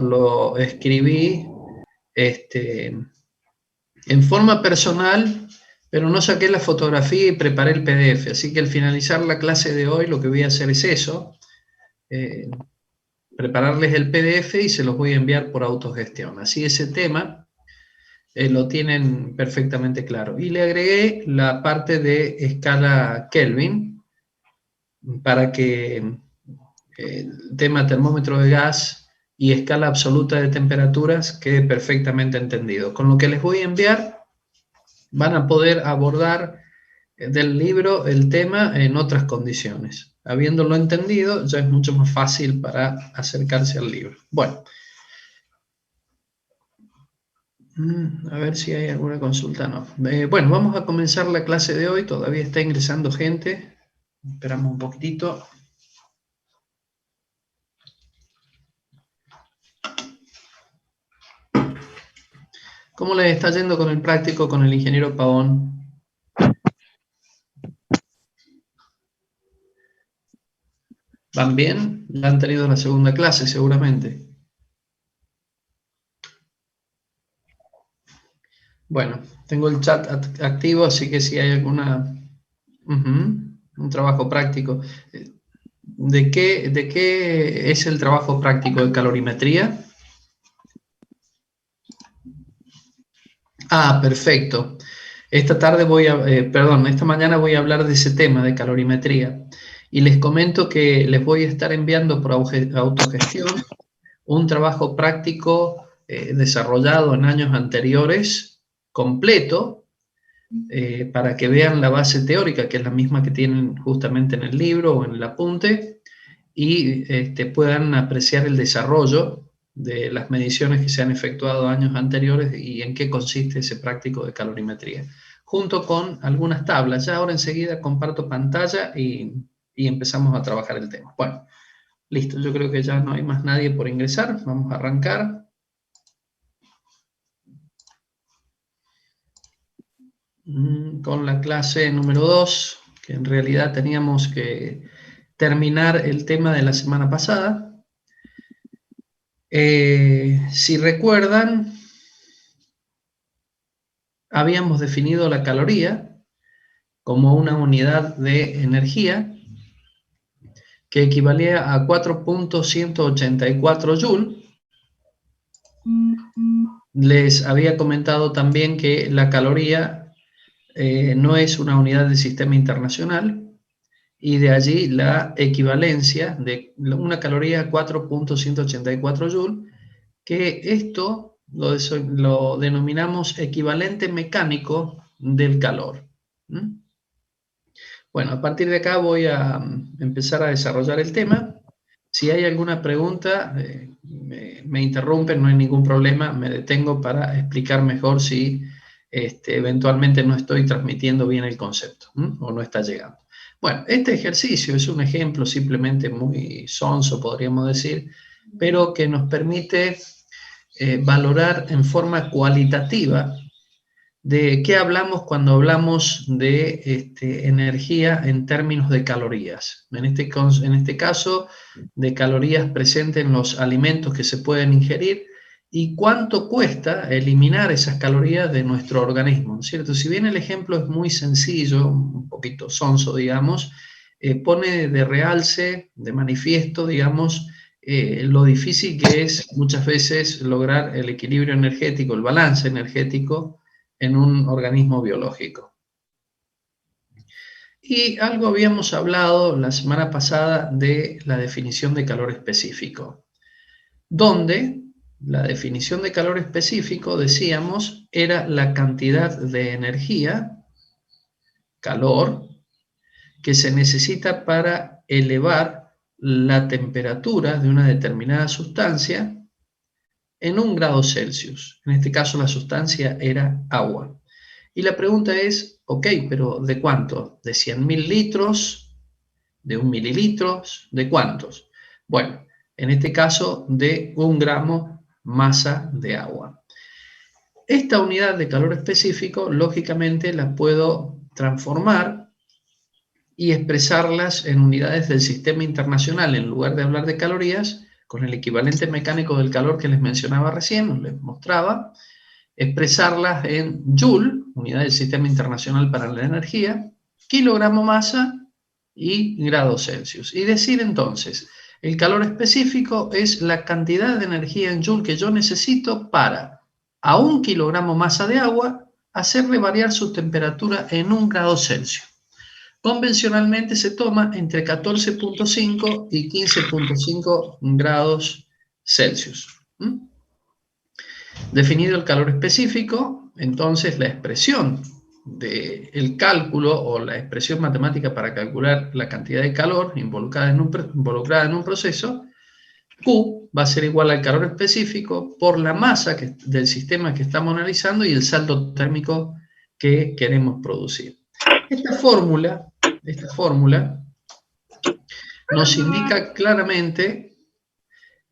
lo escribí en forma personal, pero no saqué la fotografía y preparé el PDF, así que al finalizar la clase de hoy lo que voy a hacer es eso, prepararles el PDF y se los voy a enviar por autogestión. Así ese tema lo tienen perfectamente claro. Y le agregué la parte de escala Kelvin para que el tema termómetro de gas y escala absoluta de temperaturas quede perfectamente entendido. Con lo que les voy a enviar van a poder abordar del libro el tema en otras condiciones. Habiéndolo entendido, ya es mucho más fácil para acercarse al libro. Bueno, a ver si hay alguna consulta. No. Bueno, vamos a comenzar la clase de hoy. Todavía está ingresando gente. Esperamos un poquitito. ¿Cómo les está yendo con el práctico con el ingeniero Pavón? ¿Van bien? Ya han tenido la segunda clase seguramente. Bueno, tengo el chat activo, así que si hay alguna... un trabajo práctico. ¿De qué es el trabajo práctico? ¿De calorimetría? Ah, perfecto. Esta mañana voy a hablar de ese tema de calorimetría. Y les comento que les voy a estar enviando por autogestión un trabajo práctico desarrollado en años anteriores, completo, para que vean la base teórica, que es la misma que tienen justamente en el libro o en el apunte, y puedan apreciar el desarrollo de las mediciones que se han efectuado años anteriores y en qué consiste ese práctico de calorimetría, junto con algunas tablas. Ya ahora enseguida comparto pantalla y empezamos a trabajar el tema. Bueno, listo, yo creo que ya no hay más nadie por ingresar. Vamos a arrancar. Con la clase número 2, que en realidad teníamos que terminar el tema de la semana pasada. Si recuerdan, habíamos definido la caloría como una unidad de energía que equivalía a 4.184 Joule. Les había comentado también que la caloría no es una unidad del sistema internacional, y de allí la equivalencia de una caloría a 4.184 Joule, que esto lo denominamos equivalente mecánico del calor. Bueno, a partir de acá voy a empezar a desarrollar el tema. Si hay alguna pregunta, me interrumpen, no hay ningún problema, me detengo para explicar mejor si eventualmente no estoy transmitiendo bien el concepto o no está llegando. Bueno, este ejercicio es un ejemplo simplemente muy sonso, podríamos decir, pero que nos permite valorar en forma cualitativa de qué hablamos cuando hablamos de energía en términos de calorías. En este caso, de calorías presentes en los alimentos que se pueden ingerir y cuánto cuesta eliminar esas calorías de nuestro organismo, ¿cierto? Si bien el ejemplo es muy sencillo, un poquito sonso, digamos, pone de realce, de manifiesto, digamos, lo difícil que es muchas veces lograr el equilibrio energético, el balance energético en un organismo biológico. Y algo habíamos hablado la semana pasada de la definición de calor específico, donde la definición de calor específico, decíamos, era la cantidad de energía, calor, que se necesita para elevar la temperatura de una determinada sustancia en 1 grado Celsius. En este caso la sustancia era agua. Y la pregunta es, ok, pero ¿de cuánto? ¿De 100.000 litros? ¿De 1 mililitro? ¿De cuántos? Bueno, en este caso de 1 gramo masa de agua. Esta unidad de calor específico, lógicamente, la puedo transformar y expresarlas en unidades del sistema internacional. En lugar de hablar de calorías, con el equivalente mecánico del calor que les mencionaba recién, les mostraba, expresarlas en Joule, unidad del Sistema Internacional para la Energía, kilogramo masa y grados Celsius. Y decir entonces, el calor específico es la cantidad de energía en Joule que yo necesito para, a 1 kilogramo masa de agua, hacerle variar su temperatura en 1 grado Celsius. Convencionalmente se toma entre 14.5 y 15.5 grados Celsius. Definido el calor específico, entonces la expresión del cálculo o la expresión matemática para calcular la cantidad de calor involucrada en un proceso, Q va a ser igual al calor específico por la masa del sistema que estamos analizando y el saldo térmico que queremos producir. Esta fórmula nos indica claramente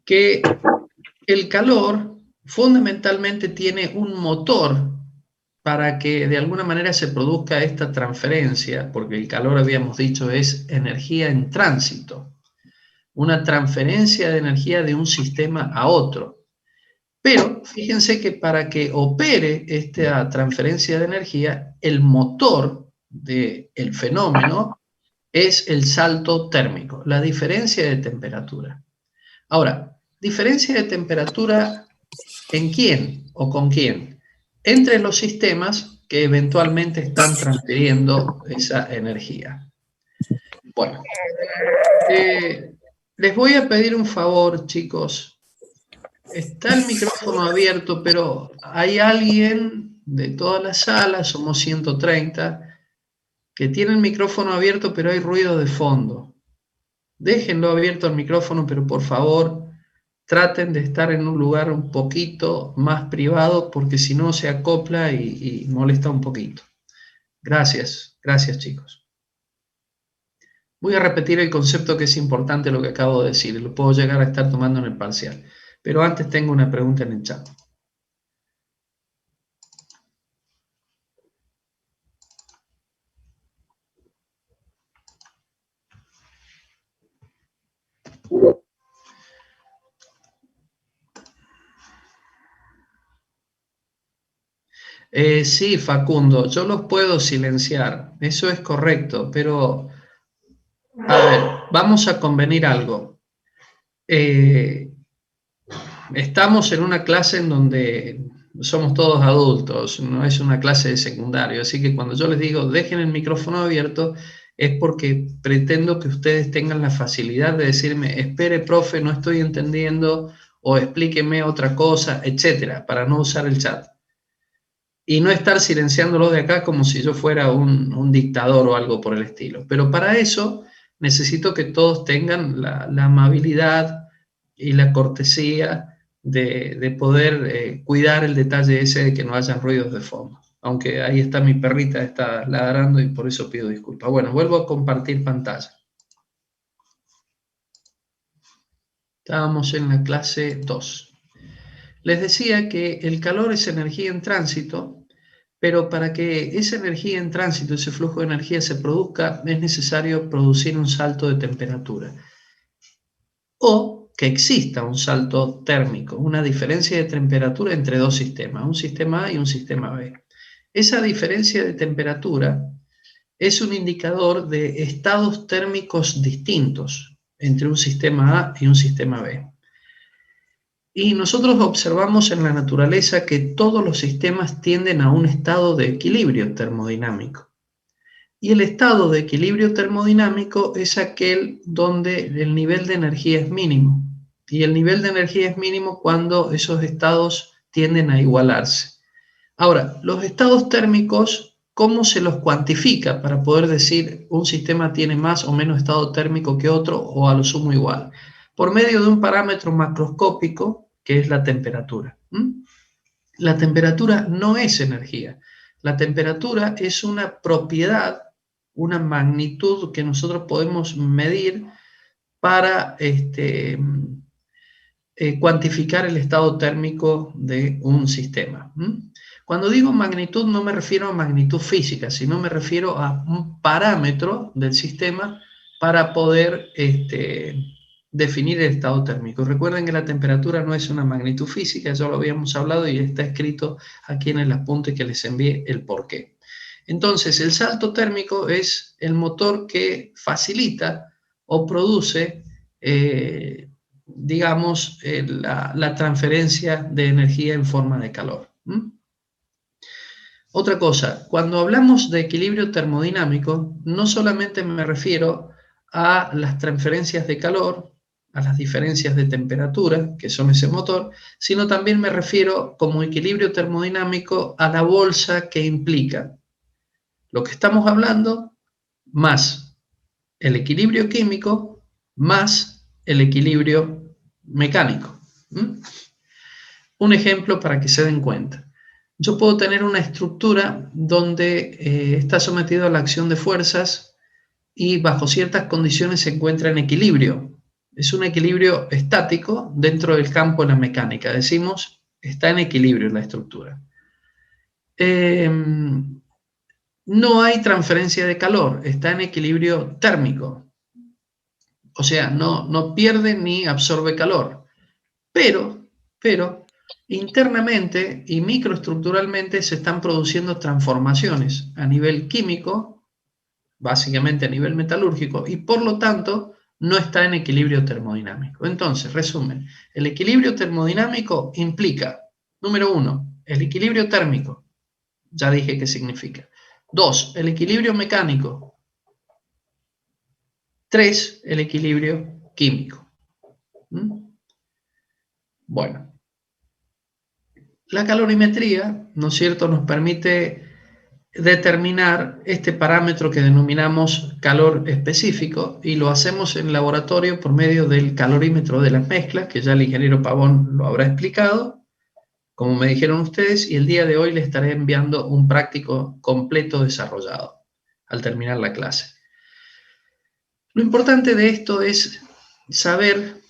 que el calor fundamentalmente tiene un motor para que de alguna manera se produzca esta transferencia, porque el calor, habíamos dicho, es energía en tránsito, una transferencia de energía de un sistema a otro. Pero fíjense que para que opere esta transferencia de energía, el motor del fenómeno es el salto térmico, la diferencia de temperatura. Ahora, diferencia de temperatura ¿en quién o con quién? Entre los sistemas que eventualmente están transfiriendo esa energía. Bueno, les voy a pedir un favor, chicos. Está el micrófono abierto, pero hay alguien de toda la sala, somos 130, que tiene el micrófono abierto, pero hay ruido de fondo. Déjenlo abierto el micrófono, pero por favor, traten de estar en un lugar un poquito más privado, porque si no se acopla y molesta un poquito. Gracias, gracias chicos. Voy a repetir el concepto que es importante lo que acabo de decir, lo puedo llegar a estar tomando en el parcial. Pero antes tengo una pregunta en el chat. Sí, Facundo, yo los puedo silenciar, eso es correcto, pero a ver, vamos a convenir algo. Estamos en una clase en donde somos todos adultos, no es una clase de secundario, así que cuando yo les digo dejen el micrófono abierto es porque pretendo que ustedes tengan la facilidad de decirme, espere, profe, no estoy entendiendo, o explíqueme otra cosa, etcétera, para no usar el chat. Y no estar silenciándolos de acá como si yo fuera un dictador o algo por el estilo. Pero para eso necesito que todos tengan la amabilidad y la cortesía de poder cuidar el detalle ese de que no hayan ruidos de fondo. Aunque ahí está mi perrita, está ladrando y por eso pido disculpas. Bueno, vuelvo a compartir pantalla. Estábamos en la clase 2. Les decía que el calor es energía en tránsito, pero para que esa energía en tránsito, ese flujo de energía se produzca, es necesario producir un salto de temperatura. O que exista un salto térmico, una diferencia de temperatura entre dos sistemas, un sistema A y un sistema B. Esa diferencia de temperatura es un indicador de estados térmicos distintos entre un sistema A y un sistema B. Y nosotros observamos en la naturaleza que todos los sistemas tienden a un estado de equilibrio termodinámico. Y el estado de equilibrio termodinámico es aquel donde el nivel de energía es mínimo. Y el nivel de energía es mínimo cuando esos estados tienden a igualarse. Ahora, los estados térmicos, ¿cómo se los cuantifica para poder decir un sistema tiene más o menos estado térmico que otro o a lo sumo igual? Por medio de un parámetro macroscópico que es la temperatura. La temperatura no es energía. La temperatura es una propiedad, una magnitud que nosotros podemos medir para cuantificar el estado térmico de un sistema. Cuando digo magnitud no me refiero a magnitud física, sino me refiero a un parámetro del sistema para poder definir el estado térmico. Recuerden que la temperatura no es una magnitud física, ya lo habíamos hablado y está escrito aquí en el apunte que les envié el porqué. Entonces, el salto térmico es el motor que facilita o produce, digamos, la transferencia de energía en forma de calor. Otra cosa, cuando hablamos de equilibrio termodinámico, no solamente me refiero a las transferencias de calor, a las diferencias de temperatura, que son ese motor, sino también me refiero como equilibrio termodinámico a la bolsa que implica lo que estamos hablando más el equilibrio químico más el equilibrio mecánico. Un ejemplo para que se den cuenta. Yo puedo tener una estructura donde está sometido a la acción de fuerzas y bajo ciertas condiciones se encuentra en equilibrio. Es un equilibrio estático dentro del campo de la mecánica. Decimos, está en equilibrio la estructura. No hay transferencia de calor, está en equilibrio térmico. O sea, no pierde ni absorbe calor. Pero internamente y microestructuralmente se están produciendo transformaciones a nivel químico, básicamente a nivel metalúrgico, y por lo tanto no está en equilibrio termodinámico. Entonces, resumen, el equilibrio termodinámico implica, número 1, el equilibrio térmico. Ya dije qué significa. 2, el equilibrio mecánico. 3, el equilibrio químico. Bueno, la calorimetría, ¿no es cierto?, nos permite determinar este parámetro que denominamos calor específico y lo hacemos en laboratorio por medio del calorímetro de las mezclas, que ya el ingeniero Pavón lo habrá explicado, como me dijeron ustedes, y el día de hoy les estaré enviando un práctico completo desarrollado al terminar la clase. Lo importante de esto es saber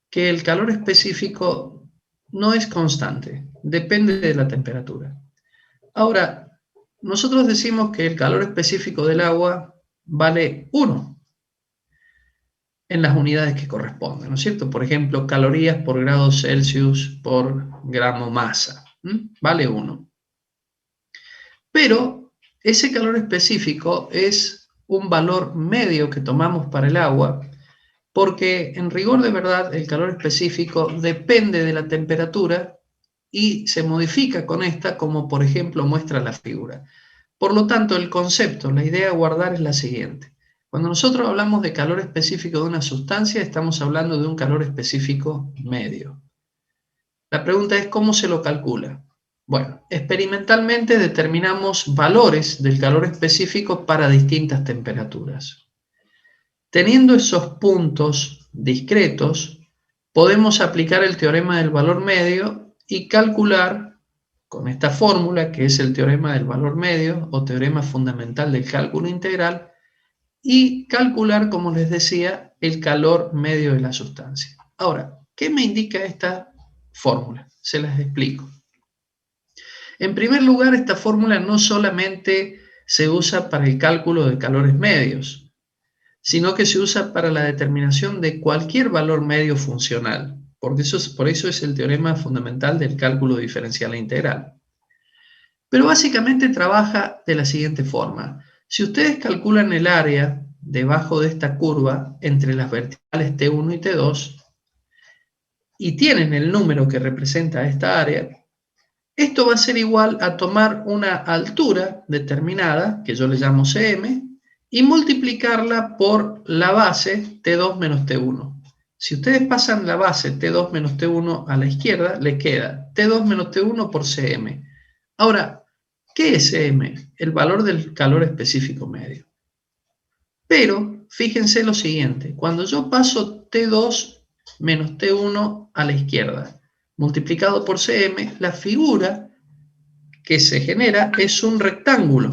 que el calor específico no es constante, depende de la temperatura. Ahora, nosotros decimos que el calor específico del agua vale 1 en las unidades que corresponden, ¿no es cierto? Por ejemplo, calorías por grado Celsius por gramo masa, vale 1. Pero ese calor específico es un valor medio que tomamos para el agua, porque en rigor de verdad el calor específico depende de la temperatura y se modifica con esta, como por ejemplo muestra la figura. Por lo tanto, el concepto, la idea a guardar es la siguiente. Cuando nosotros hablamos de calor específico de una sustancia, estamos hablando de un calor específico medio. La pregunta es, ¿cómo se lo calcula? Bueno, experimentalmente determinamos valores del calor específico para distintas temperaturas. Teniendo esos puntos discretos, podemos aplicar el teorema del valor medio y calcular con esta fórmula, que es el teorema del valor medio o teorema fundamental del cálculo integral, y calcular, como les decía, el calor medio de la sustancia. Ahora, ¿qué me indica esta fórmula? Se las explico. En primer lugar, esta fórmula no solamente se usa para el cálculo de calores medios, sino que se usa para la determinación de cualquier valor medio funcional, porque por eso es el teorema fundamental del cálculo diferencial e integral. Pero básicamente trabaja de la siguiente forma. Si ustedes calculan el área debajo de esta curva entre las verticales T1 y T2 y tienen el número que representa esta área, esto va a ser igual a tomar una altura determinada, que yo le llamo Cm, y multiplicarla por la base T2 menos T1. Si ustedes pasan la base T2 menos T1 a la izquierda, le queda T2 menos T1 por Cm. Ahora, ¿qué es Cm? El valor del calor específico medio. Pero fíjense lo siguiente, cuando yo paso T2 menos T1 a la izquierda, multiplicado por Cm, la figura que se genera es un rectángulo.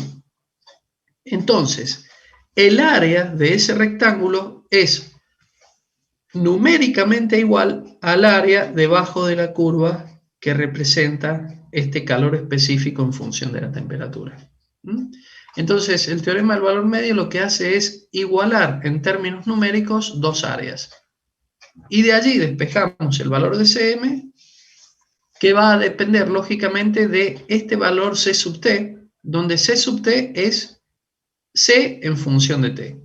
Entonces, el área de ese rectángulo es numéricamente igual al área debajo de la curva que representa este calor específico en función de la temperatura. Entonces, el teorema del valor medio lo que hace es igualar en términos numéricos dos áreas. Y de allí despejamos el valor de Cm, que va a depender lógicamente de este valor C sub t, donde C sub t es C en función de t.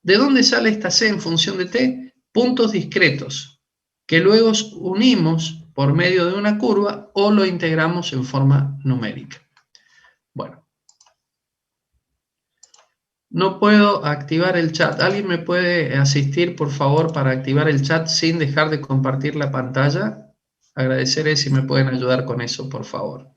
¿De dónde sale esta C en función de t? Puntos discretos, que luego unimos por medio de una curva o lo integramos en forma numérica. Bueno, no puedo activar el chat. ¿Alguien me puede asistir, por favor, para activar el chat sin dejar de compartir la pantalla? Agradeceré si me pueden ayudar con eso, por favor.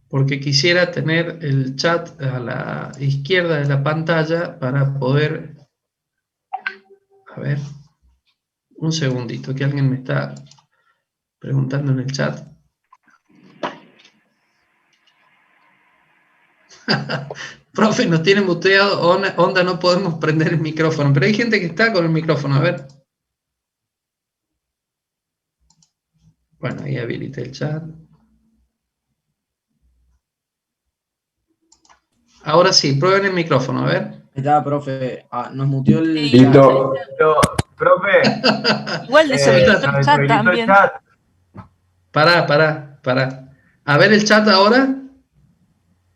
Porque quisiera tener el chat a la izquierda de la pantalla para poder... A ver, un segundito, que alguien me está preguntando en el chat. Profe, nos tienen muteado, onda, no podemos prender el micrófono, pero hay gente que está con el micrófono, a ver. Bueno, ahí habilité el chat. Ahora sí, prueben el micrófono, a ver. Ahí está, profe. Nos muteó el Sí. chat. Listo. Profe. Igual deshabilitó el chat el también. chat. Pará. A ver el chat ahora.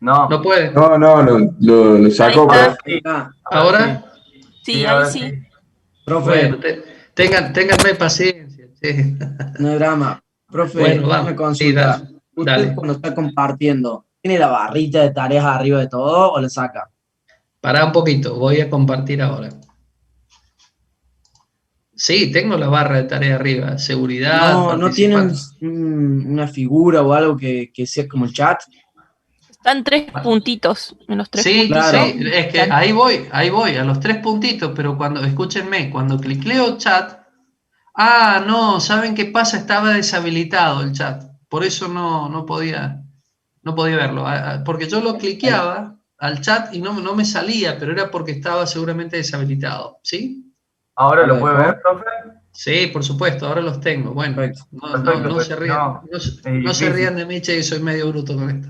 No. No puede. No, lo sacó. Ahí está. Ahí está. ¿Ahora? Sí, ahora ahí sí. Profe, Bueno, ténganme paciencia. Che. no hay drama. Profe, Bueno, vamos. una consulta. Sí, ¿Usted dale. cuando está compartiendo, tiene la barrita de tareas arriba de todo o la saca? Pará un poquito, voy a compartir ahora. Sí, tengo la barra de tarea arriba. Seguridad, ¿No tienen participar. una figura o algo que sea como el chat? Están 3 puntitos, en los 3 Sí, puntitos. claro. sí, es que ahí voy, a los 3 puntitos, pero escúchenme, cuando cliqueo chat, no, ¿saben qué pasa? Estaba deshabilitado el chat, por eso no podía verlo, porque yo lo cliqueaba al chat y no me salía, pero era porque estaba seguramente deshabilitado, ¿sí? ¿Ahora lo puede ver, profe? Sí, por supuesto, ahora los tengo. Bueno, Perfecto. no se rían, no se rían de mí, che, soy medio bruto con esto.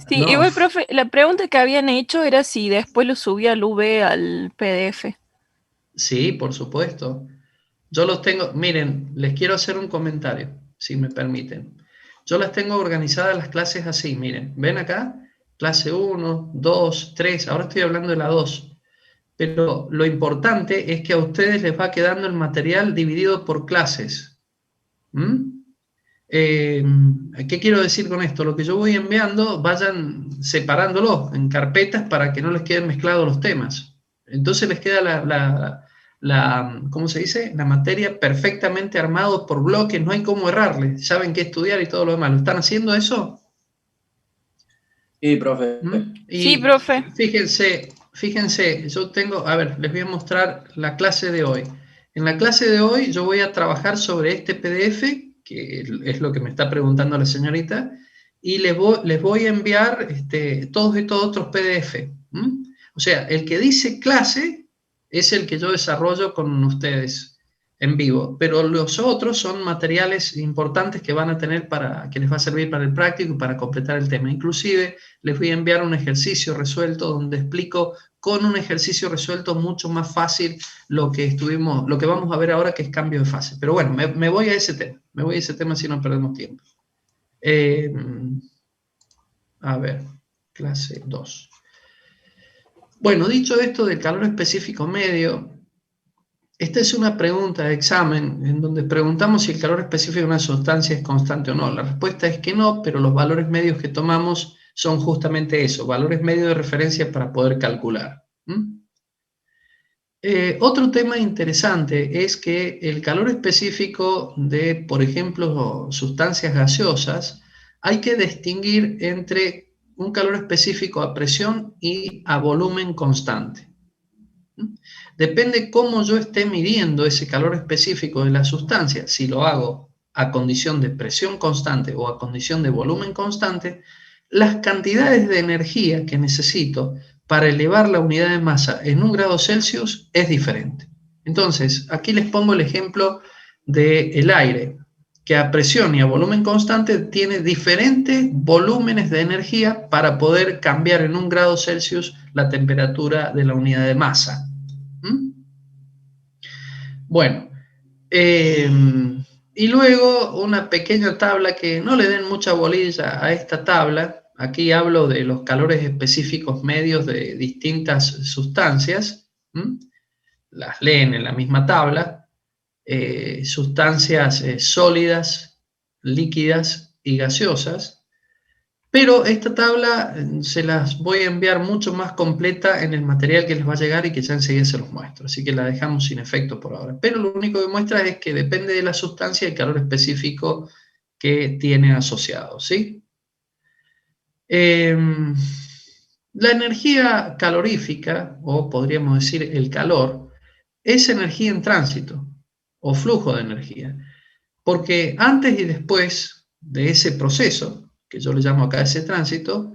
Sí, No. igual, profe, la pregunta que habían hecho era si después lo subía al V al PDF. Sí, por supuesto. Yo los tengo, miren, les quiero hacer un comentario, si me permiten. Yo las tengo organizadas las clases así, miren, ven acá, clase 1, 2, 3, ahora estoy hablando de la 2. Pero lo importante es que a ustedes les va quedando el material dividido por clases. ¿Qué quiero decir con esto? Lo que yo voy enviando, vayan separándolo en carpetas para que no les queden mezclados los temas. Entonces les queda ¿cómo se dice? La materia perfectamente armado por bloques, no hay cómo errarle, saben qué estudiar y todo lo demás. ¿Lo están haciendo eso? Sí, profe. Y Sí, profe. fíjense, yo tengo, a ver, les voy a mostrar la clase de hoy. En la clase de hoy yo voy a trabajar sobre este PDF, que es lo que me está preguntando la señorita, y les voy a enviar todos estos otros PDF. O sea, el que dice clase es el que yo desarrollo con ustedes en vivo, pero los otros son materiales importantes que van a tener que les va a servir para el práctico y para completar el tema. Inclusive les voy a enviar un ejercicio resuelto donde explico con un ejercicio resuelto mucho más fácil lo que vamos a ver ahora, que es cambio de fase. Pero bueno, me voy a ese tema, si no perdemos tiempo. A ver, clase 2. Bueno, dicho esto del calor específico medio, esta es una pregunta de examen en donde preguntamos si el calor específico de una sustancia es constante o no. La respuesta es que no, pero los valores medios que tomamos son justamente eso, valores medios de referencia para poder calcular. Otro tema interesante es que el calor específico de, por ejemplo, sustancias gaseosas, hay que distinguir entre un calor específico a presión y a volumen constante. Depende cómo yo esté midiendo ese calor específico de la sustancia, si lo hago a condición de presión constante o a condición de volumen constante, las cantidades de energía que necesito para elevar la unidad de masa en 1 grado Celsius es diferente. Entonces, aquí les pongo el ejemplo del aire, que a presión y a volumen constante tiene diferentes volúmenes de energía para poder cambiar en 1 grado Celsius la temperatura de la unidad de masa. Bueno, y luego una pequeña tabla que no le den mucha bolilla a esta tabla. Aquí hablo de los calores específicos medios de distintas sustancias. Las leen en la misma tabla. Sustancias sólidas, líquidas y gaseosas. Pero esta tabla se las voy a enviar mucho más completa en el material que les va a llegar y que ya enseguida se los muestro. Así que la dejamos sin efecto por ahora. Pero lo único que muestra es que depende de la sustancia el calor específico que tiene asociado, ¿sí? La energía calorífica, o podríamos decir el calor, es energía en tránsito o flujo de energía. Porque antes y después de ese proceso, que yo le llamo acá ese tránsito,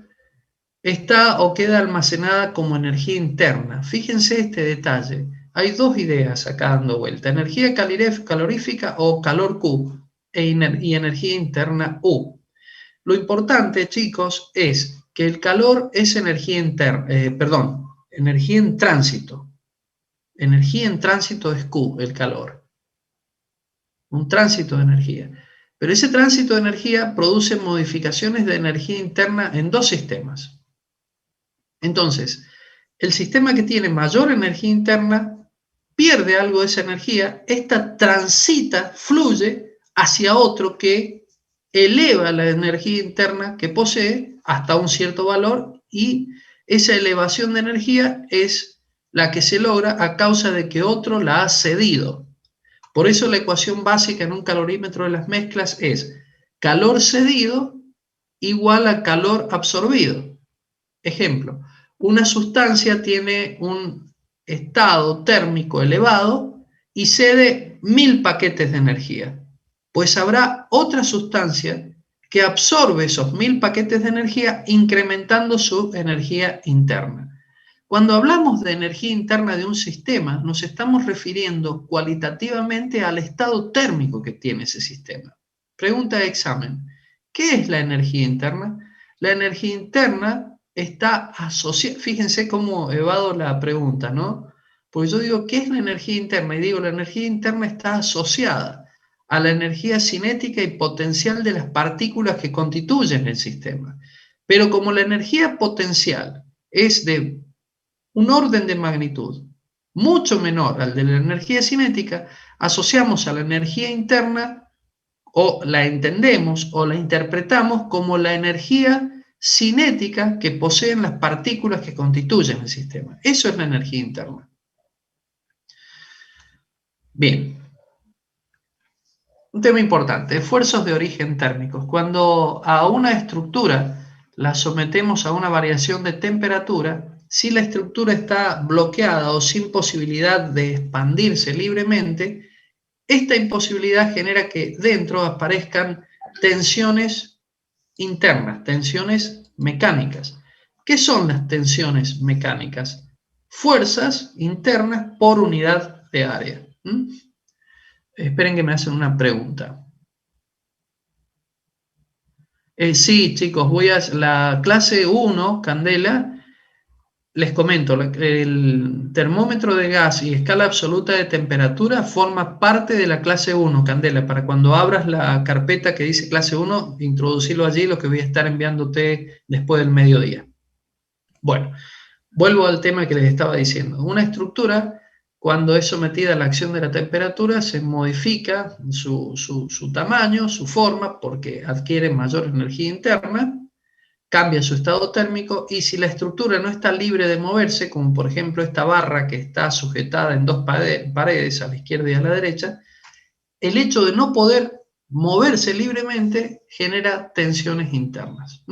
está o queda almacenada como energía interna. Fíjense este detalle. Hay dos ideas acá dando vuelta. Energía calorífica o calor Q y energía interna U. Lo importante, chicos, es que el calor es energía interna, energía en tránsito. Energía en tránsito es Q, el calor. Un tránsito de energía. Pero ese tránsito de energía produce modificaciones de energía interna en dos sistemas. Entonces, el sistema que tiene mayor energía interna pierde algo de esa energía, esta transita, fluye hacia otro que eleva la energía interna que posee hasta un cierto valor, y esa elevación de energía es la que se logra a causa de que otro la ha cedido. Por eso la ecuación básica en un calorímetro de las mezclas es calor cedido igual a calor absorbido. Ejemplo, una sustancia tiene un estado térmico elevado y cede 1000 paquetes de energía. Pues habrá otra sustancia que absorbe esos 1000 paquetes de energía incrementando su energía interna. Cuando hablamos de energía interna de un sistema, nos estamos refiriendo cualitativamente al estado térmico que tiene ese sistema. Pregunta de examen: ¿qué es la energía interna? La energía interna está asociada, fíjense cómo evado la pregunta, ¿no? Porque yo digo, ¿qué es la energía interna? Y digo, la energía interna está asociada a la energía cinética y potencial de las partículas que constituyen el sistema. Pero como la energía potencial es de un orden de magnitud mucho menor al de la energía cinética, asociamos a la energía interna, o la entendemos o la interpretamos como la energía cinética que poseen las partículas que constituyen el sistema. Eso es la energía interna. Bien. Un tema importante: esfuerzos de origen térmicos. Cuando a una estructura la sometemos a una variación de temperatura, si la estructura está bloqueada o sin posibilidad de expandirse libremente, esta imposibilidad genera que dentro aparezcan tensiones internas, tensiones mecánicas. ¿Qué son las tensiones mecánicas? Fuerzas internas por unidad de área. Esperen que me hacen una pregunta. Sí, chicos, voy a la clase 1, Candela. Les comento, el termómetro de gas y escala absoluta de temperatura forma parte de la clase 1, Candela. Para cuando abras la carpeta que dice clase 1, introducirlo allí, lo que voy a estar enviándote después del mediodía. Bueno, vuelvo al tema que les estaba diciendo. Una estructura, cuando es sometida a la acción de la temperatura, se modifica su tamaño, su forma, porque adquiere mayor energía interna, cambia su estado térmico, y si la estructura no está libre de moverse, como por ejemplo esta barra que está sujetada en dos paredes, a la izquierda y a la derecha, el hecho de no poder moverse libremente genera tensiones internas.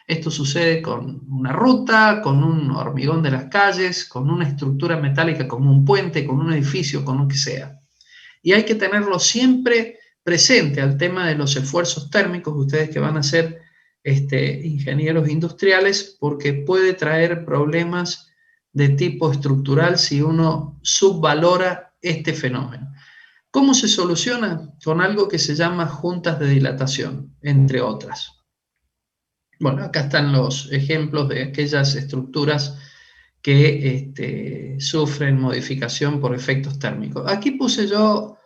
Esto sucede con una ruta, con un hormigón de las calles, con una estructura metálica como un puente, con un edificio, con lo que sea. Y hay que tenerlo siempre presente al tema de los esfuerzos térmicos, ustedes que van a ser ingenieros industriales, porque puede traer problemas de tipo estructural si uno subvalora este fenómeno. ¿Cómo se soluciona? Con algo que se llama juntas de dilatación, entre otras. Bueno, acá están los ejemplos de aquellas estructuras que sufren modificación por efectos térmicos. Aquí puse yo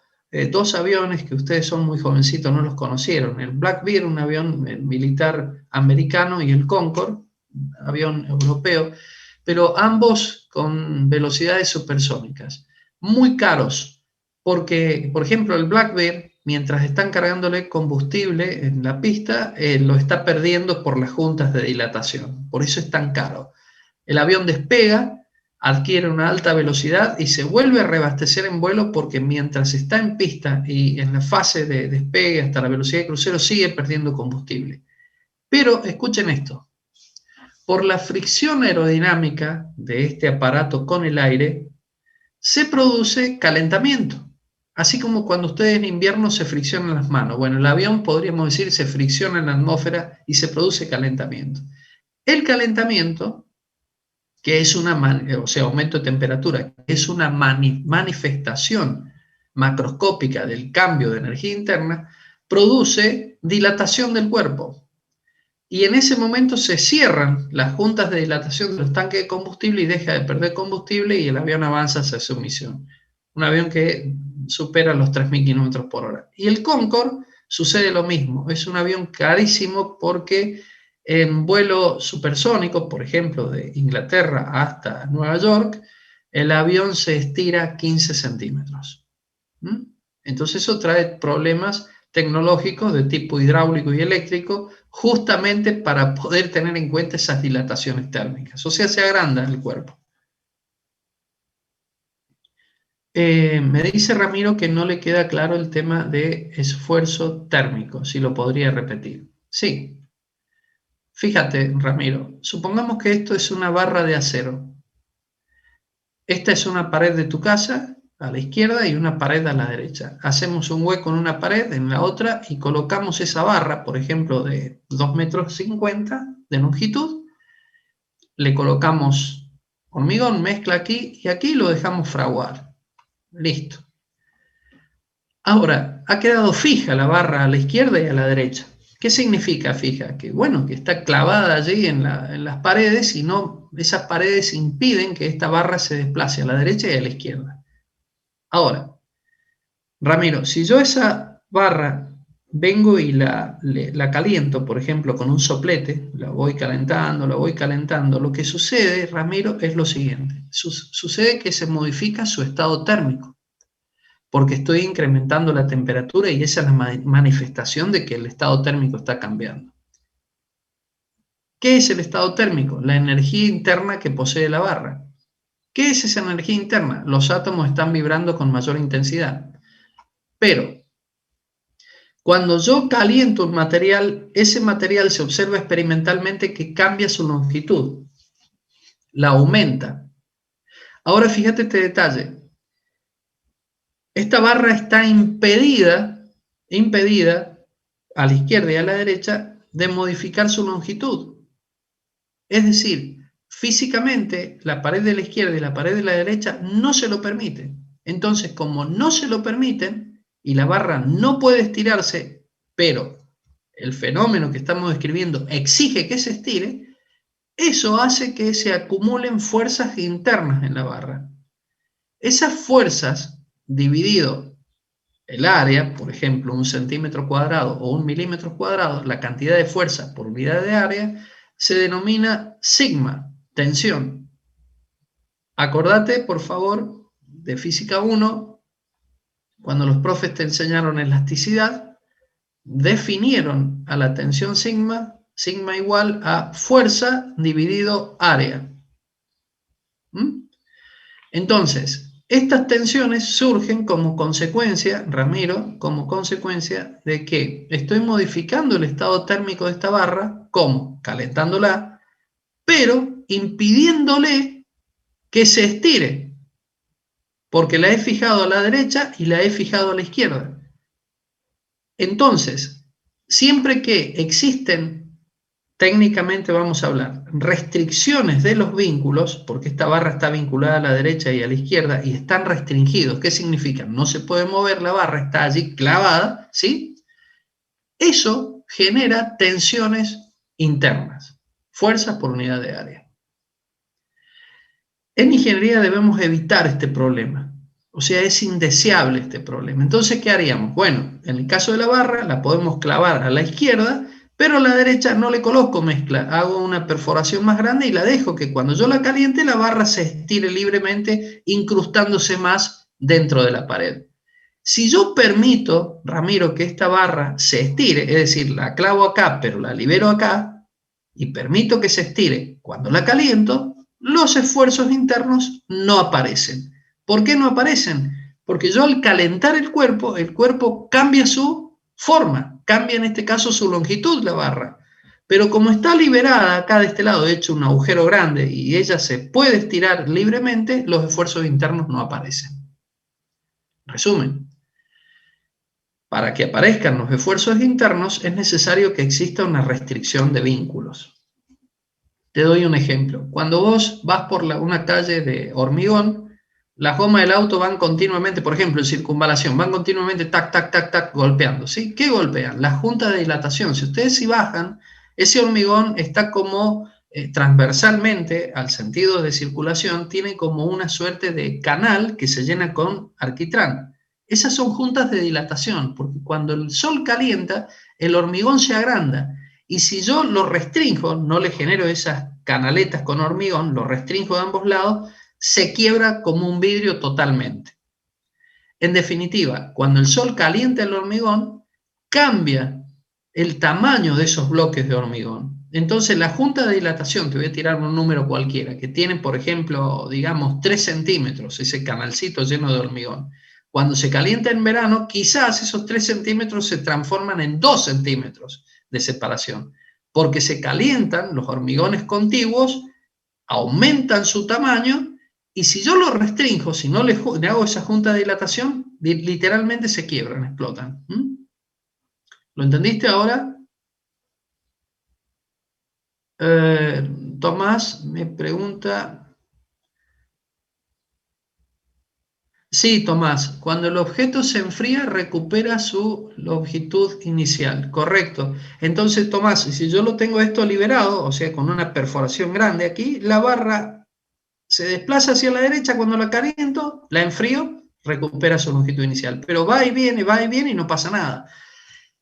dos aviones que ustedes son muy jovencitos, no los conocieron. El Blackbird, un avión militar americano, y el Concorde, avión europeo, pero ambos con velocidades supersónicas, muy caros, porque, por ejemplo, el Blackbird, mientras están cargándole combustible en la pista, lo está perdiendo por las juntas de dilatación, por eso es tan caro. El avión despega, adquiere una alta velocidad y se vuelve a reabastecer en vuelo porque mientras está en pista y en la fase de despegue hasta la velocidad de crucero sigue perdiendo combustible. Pero escuchen esto, por la fricción aerodinámica de este aparato con el aire, se produce calentamiento. Así como cuando ustedes en invierno se friccionan las manos. Bueno, el avión, podríamos decir, se fricciona en la atmósfera y se produce calentamiento. El calentamiento, que es aumento de temperatura, que es una manifestación macroscópica del cambio de energía interna, produce dilatación del cuerpo. Y en ese momento se cierran las juntas de dilatación de los tanques de combustible y deja de perder combustible y el avión avanza hacia su misión. Un avión que supera los 3.000 kilómetros por hora. Y el Concorde sucede lo mismo. Es un avión carísimo porque en vuelo supersónico, por ejemplo, de Inglaterra hasta Nueva York, el avión se estira 15 centímetros. Entonces eso trae problemas tecnológicos de tipo hidráulico y eléctrico, justamente para poder tener en cuenta esas dilataciones térmicas. O sea, se agranda el cuerpo. Me dice Ramiro que no le queda claro el tema de esfuerzo térmico, si lo podría repetir. Sí. Fíjate, Ramiro, supongamos que esto es una barra de acero. Esta es una pared de tu casa a la izquierda y una pared a la derecha. Hacemos un hueco en una pared, en la otra, y colocamos esa barra, por ejemplo, de 2,50 m de longitud. Le colocamos hormigón, mezcla aquí y aquí, lo dejamos fraguar. Listo. Ahora, ha quedado fija la barra a la izquierda y a la derecha. ¿Qué significa fija? Que bueno, que está clavada allí en las paredes y no, esas paredes impiden que esta barra se desplace a la derecha y a la izquierda. Ahora, Ramiro, si yo esa barra vengo y la caliento, por ejemplo, con un soplete, la voy calentando, lo que sucede, Ramiro, es lo siguiente. Sucede que se modifica su estado térmico, porque estoy incrementando la temperatura y esa es la manifestación de que el estado térmico está cambiando. ¿Qué es el estado térmico? La energía interna que posee la barra. ¿Qué es esa energía interna? Los átomos están vibrando con mayor intensidad. Pero cuando yo caliento un material, ese material se observa experimentalmente que cambia su longitud, la aumenta. Ahora fíjate este detalle. Esta barra está impedida a la izquierda y a la derecha de modificar su longitud. Es decir, físicamente la pared de la izquierda y la pared de la derecha no se lo permiten. Entonces, como no se lo permiten y la barra no puede estirarse, pero el fenómeno que estamos describiendo exige que se estire, eso hace que se acumulen fuerzas internas en la barra. Esas fuerzas, dividido el área, por ejemplo, 1 centímetro cuadrado o 1 milímetro cuadrado, la cantidad de fuerza por unidad de área, se denomina sigma, tensión. Acordate, por favor, de Física 1, cuando los profes te enseñaron elasticidad, definieron a la tensión sigma igual a fuerza dividido área. Entonces, estas tensiones surgen como consecuencia, Ramiro, como consecuencia de que estoy modificando el estado térmico de esta barra, ¿cómo? Calentándola, pero impidiéndole que se estire, porque la he fijado a la derecha y la he fijado a la izquierda. Entonces, siempre que existen, técnicamente vamos a hablar, restricciones de los vínculos, porque esta barra está vinculada a la derecha y a la izquierda y están restringidos, ¿qué significa? No se puede mover la barra, está allí clavada, ¿sí? Eso genera tensiones internas, fuerzas por unidad de área. En ingeniería debemos evitar este problema. O sea, es indeseable este problema. Entonces, ¿qué haríamos? Bueno, en el caso de la barra, la podemos clavar a la izquierda, pero a la derecha no le coloco mezcla. Hago una perforación más grande y la dejo que cuando yo la caliente, la barra se estire libremente, incrustándose más dentro de la pared. Si yo permito, Ramiro, que esta barra se estire, es decir, la clavo acá, pero la libero acá, y permito que se estire cuando la caliento, los esfuerzos internos no aparecen. ¿Por qué no aparecen? Porque yo al calentar el cuerpo cambia su forma, cambia en este caso su longitud la barra. Pero como está liberada acá de este lado, he hecho un agujero grande y ella se puede estirar libremente, los esfuerzos internos no aparecen. Resumen. Para que aparezcan los esfuerzos internos es necesario que exista una restricción de vínculos. Te doy un ejemplo. Cuando vos vas por una calle de hormigón, las gomas del auto van continuamente, por ejemplo, en circunvalación, van continuamente tac, tac, tac, tac, golpeando. ¿Sí? ¿Qué golpean? Las juntas de dilatación. Si ustedes si bajan, ese hormigón está como transversalmente al sentido de circulación, tiene como una suerte de canal que se llena con alquitrán. Esas son juntas de dilatación, porque cuando el sol calienta, el hormigón se agranda. Y si yo lo restringo, no le genero esas canaletas con hormigón, lo restringo de ambos lados, se quiebra como un vidrio totalmente. En definitiva, cuando el sol calienta el hormigón, cambia el tamaño de esos bloques de hormigón. Entonces la junta de dilatación, te voy a tirar un número cualquiera, que tiene, por ejemplo, digamos 3 centímetros, ese canalcito lleno de hormigón. Cuando se calienta en verano, quizás esos 3 centímetros se transforman en 2 centímetros de separación, porque se calientan los hormigones contiguos, aumentan su tamaño, y si yo lo restringo, si no le hago esa junta de dilatación, literalmente se quiebran, explotan. ¿Lo entendiste ahora? Tomás me pregunta... Sí, Tomás, cuando el objeto se enfría recupera su longitud inicial, correcto. Entonces, Tomás, si yo lo tengo esto liberado, o sea, con una perforación grande aquí, la barra se desplaza hacia la derecha cuando la caliento, la enfrío, recupera su longitud inicial. Pero va y viene y no pasa nada.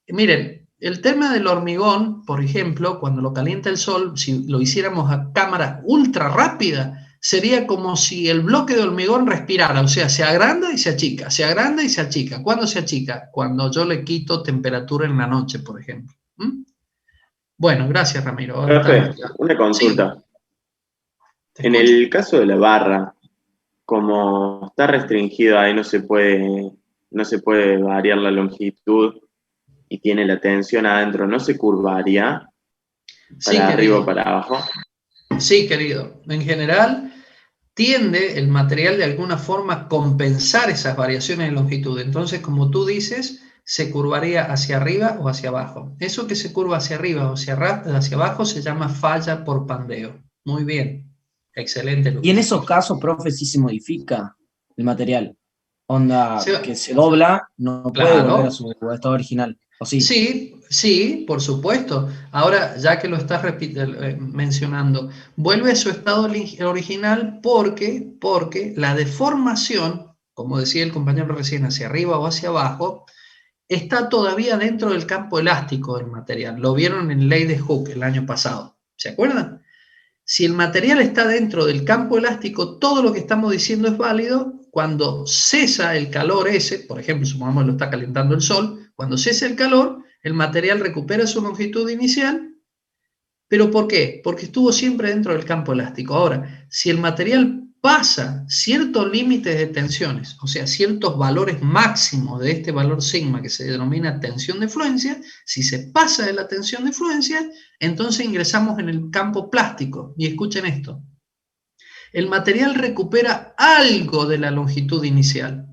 Miren, el tema del hormigón, por ejemplo, cuando lo calienta el sol, si lo hiciéramos a cámara ultra rápida, sería como si el bloque de hormigón respirara, o sea, se agranda y se achica, se agranda y se achica. ¿Cuándo se achica? Cuando yo le quito temperatura en la noche, por ejemplo. Bueno, gracias, Ramiro. Ahora Profe, una consulta. Sí, En el caso de la barra, como está restringido ahí no se puede variar la longitud y tiene la tensión adentro, ¿no se curvaría para arriba o para abajo? Sí, querido. En general, tiende el material de alguna forma a compensar esas variaciones de longitud. Entonces, como tú dices, se curvaría hacia arriba o hacia abajo. Eso que se curva hacia arriba o hacia abajo se llama falla por pandeo. Muy bien. Excelente. Y en esos casos, profe, sí se modifica el material. Onda, que se dobla, no puede volver a su estado original. ¿O sí? Sí, por supuesto. Ahora, ya que lo estás mencionando, vuelve a su estado original porque la deformación, como decía el compañero recién, hacia arriba o hacia abajo, está todavía dentro del campo elástico del material. Lo vieron en Ley de Hooke el año pasado. ¿Se acuerdan? Si el material está dentro del campo elástico, todo lo que estamos diciendo es válido. Cuando cesa el calor ese, por ejemplo, supongamos que lo está calentando el sol, cuando cesa el calor, el material recupera su longitud inicial. ¿Pero por qué? Porque estuvo siempre dentro del campo elástico. Ahora, si el material pasa ciertos límites de tensiones, o sea, ciertos valores máximos de este valor sigma que se denomina tensión de fluencia, si se pasa de la tensión de fluencia, entonces ingresamos en el campo plástico. Y escuchen esto. El material recupera algo de la longitud inicial,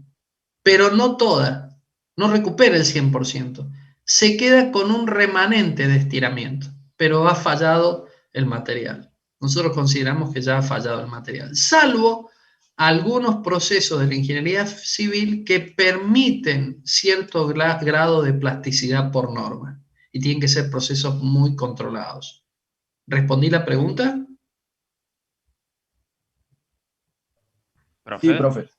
pero no toda. No recupera el 100%. Se queda con un remanente de estiramiento, pero ha fallado el material. Nosotros consideramos que ya ha fallado el material, salvo algunos procesos de la ingeniería civil que permiten cierto grado de plasticidad por norma, y tienen que ser procesos muy controlados. ¿Respondí la pregunta? ¿Profe? Sí, profe.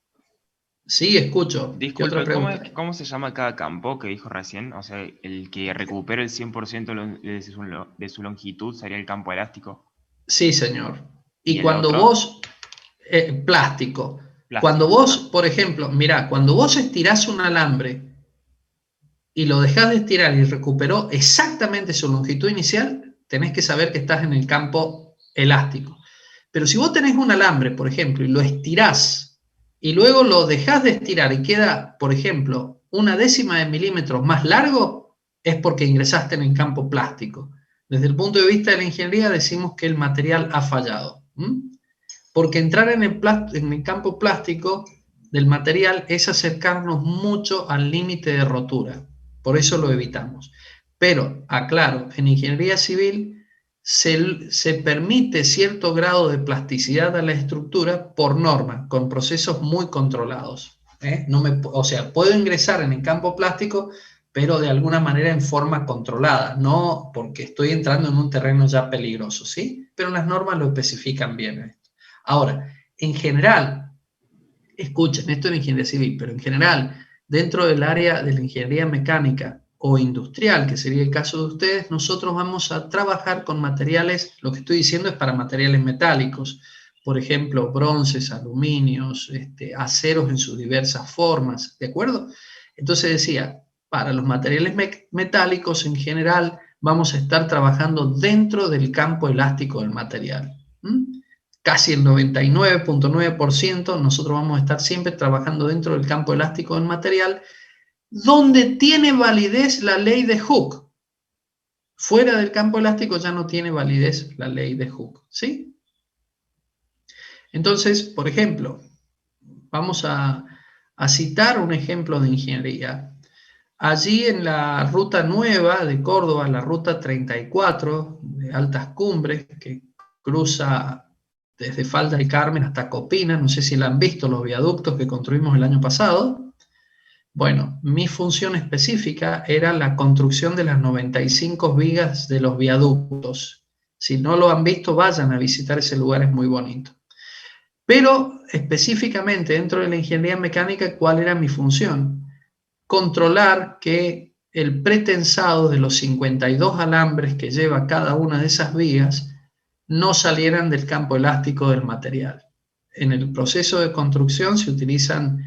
Sí, escucho. ¿Qué otra Disculpe, pregunta? ¿cómo se llama cada campo que dijo recién? O sea, el que recupera el 100% de su longitud sería el campo elástico. Sí, señor. ¿Y Y el cuando otro? vos, plástico, cuando Plástico. vos, por ejemplo, mirá, cuando vos estirás un alambre y lo dejás de estirar y recuperó exactamente su longitud inicial, tenés que saber que estás en el campo elástico. Pero si vos tenés un alambre, por ejemplo, y lo estirás y luego lo dejás de estirar y queda, por ejemplo, 1/10 de milímetro más largo, es porque ingresaste en el campo plástico. Desde el punto de vista de la ingeniería decimos que el material ha fallado. Porque entrar en el campo plástico del material es acercarnos mucho al límite de rotura. Por eso lo evitamos. Pero, aclaro, en ingeniería civil se permite cierto grado de plasticidad a la estructura por norma, con procesos muy controlados. O sea, puedo ingresar en el campo plástico, pero de alguna manera en forma controlada, no porque estoy entrando en un terreno ya peligroso, ¿sí? Pero las normas lo especifican bien. Ahora, en general, escuchen, esto es ingeniería civil, pero en general, dentro del área de la ingeniería mecánica o industrial, que sería el caso de ustedes, nosotros vamos a trabajar con materiales, lo que estoy diciendo es para materiales metálicos, por ejemplo, bronces, aluminios, aceros en sus diversas formas, ¿de acuerdo? Entonces decía, para los materiales metálicos en general, vamos a estar trabajando dentro del campo elástico del material. Casi el 99.9%, nosotros vamos a estar siempre trabajando dentro del campo elástico del material, donde tiene validez la ley de Hooke. Fuera del campo elástico ya no tiene validez la ley de Hooke, ¿sí? Entonces, por ejemplo, vamos a citar un ejemplo de ingeniería. Allí en la ruta nueva de Córdoba, la ruta 34 de Altas Cumbres, que cruza desde Falda del Carmen hasta Copina, no sé si la han visto, los viaductos que construimos el año pasado. Bueno, mi función específica era la construcción de las 95 vigas de los viaductos. Si no lo han visto, vayan a visitar ese lugar, es muy bonito. Pero específicamente dentro de la ingeniería mecánica, ¿cuál era mi función? Controlar que el pretensado de los 52 alambres que lleva cada una de esas vigas no salieran del campo elástico del material. En el proceso de construcción se utilizan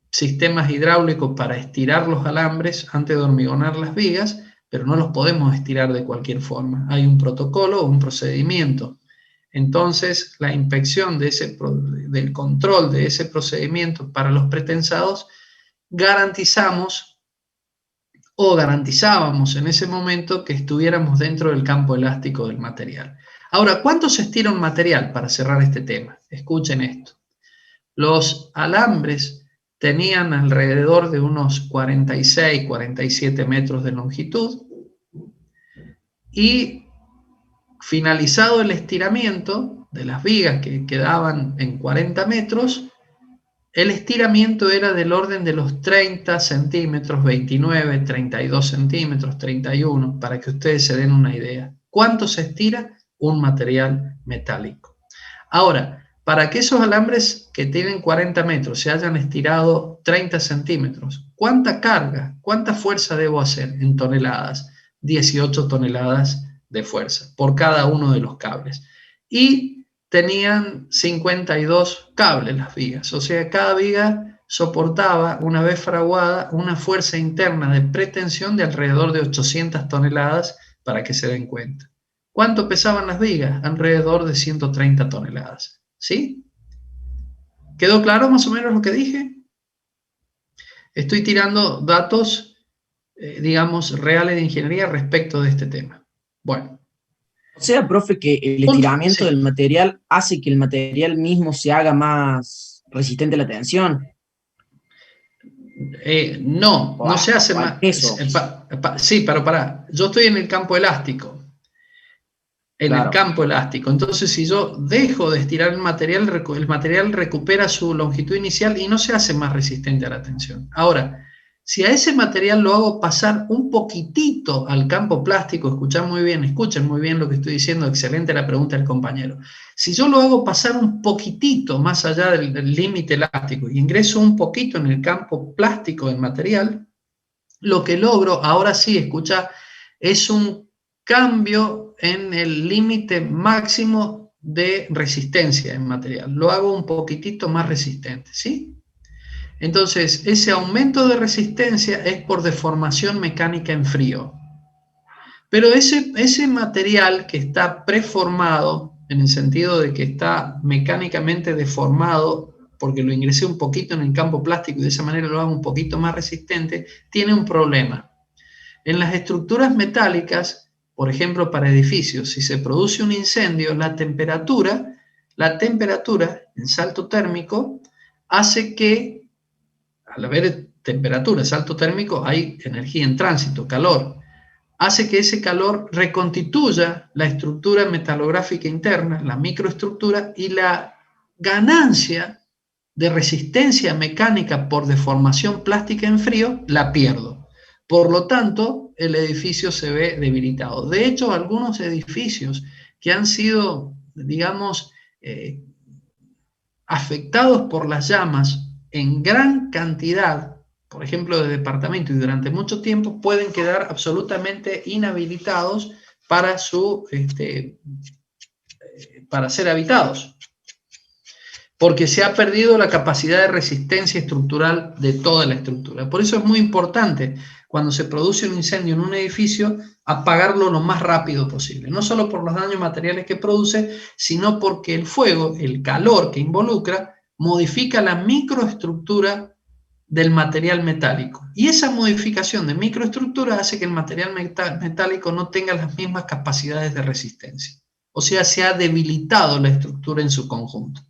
sistemas hidráulicos para estirar los alambres antes de hormigonar las vigas, pero no los podemos estirar de cualquier forma. Hay un protocolo o un procedimiento. Entonces, la inspección del control de ese procedimiento para los pretensados, garantizábamos en ese momento que estuviéramos dentro del campo elástico del material. Ahora, ¿cuánto se estira un material? Para cerrar este tema, escuchen esto. Los alambres tenían alrededor de unos 46, 47 metros de longitud y finalizado el estiramiento de las vigas que quedaban en 40 metros, el estiramiento era del orden de los 30 centímetros, 29, 32 centímetros, 31, para que ustedes se den una idea. ¿Cuánto se estira un material metálico? Ahora, para que esos alambres que tienen 40 metros se hayan estirado 30 centímetros, ¿cuánta carga, cuánta fuerza debo hacer en toneladas? 18 toneladas de fuerza por cada uno de los cables. Y tenían 52 cables las vigas, o sea, cada viga soportaba, una vez fraguada, una fuerza interna de pretensión de alrededor de 800 toneladas, para que se den cuenta. ¿Cuánto pesaban las vigas? Alrededor de 130 toneladas. ¿Sí? ¿Quedó claro más o menos lo que dije? Estoy tirando datos, digamos, reales de ingeniería respecto de este tema. Bueno. O sea, profe, que el estiramiento del material hace que el material mismo se haga más resistente a la tensión. No se hace más. Sí, pero pará. Yo estoy en el campo elástico. El campo elástico. Entonces, si yo dejo de estirar el material recupera su longitud inicial y no se hace más resistente a la tensión. Ahora, Si a ese material lo hago pasar un poquitito al campo plástico, escuchen muy bien lo que estoy diciendo, excelente la pregunta del compañero. Si yo lo hago pasar un poquitito más allá del límite elástico y ingreso un poquito en el campo plástico del material, lo que logro, ahora sí, escucha, es un cambio en el límite máximo de resistencia en material. Lo hago un poquitito más resistente, ¿sí? Entonces, ese aumento de resistencia es por deformación mecánica en frío. Pero ese material que está preformado, en el sentido de que está mecánicamente deformado, porque lo ingresé un poquito en el campo plástico y de esa manera lo hago un poquito más resistente, tiene un problema. En las estructuras metálicas, por ejemplo para edificios, si se produce un incendio, la temperatura en salto térmico, hace que, al haber temperatura, salto térmico, hay energía en tránsito, calor, hace que ese calor reconstituya la estructura metalográfica interna, la microestructura, y la ganancia de resistencia mecánica por deformación plástica en frío la pierdo. Por lo tanto, el edificio se ve debilitado. De hecho, algunos edificios que han sido, digamos, afectados por las llamas en gran cantidad, por ejemplo, de departamento, y durante mucho tiempo, pueden quedar absolutamente inhabilitados para ser habitados, porque se ha perdido la capacidad de resistencia estructural de toda la estructura. Por eso es muy importante, cuando se produce un incendio en un edificio, apagarlo lo más rápido posible. No solo por los daños materiales que produce, sino porque el fuego, el calor que involucra, modifica la microestructura del material metálico. Y esa modificación de microestructura hace que el material metálico no tenga las mismas capacidades de resistencia. O sea, se ha debilitado la estructura en su conjunto.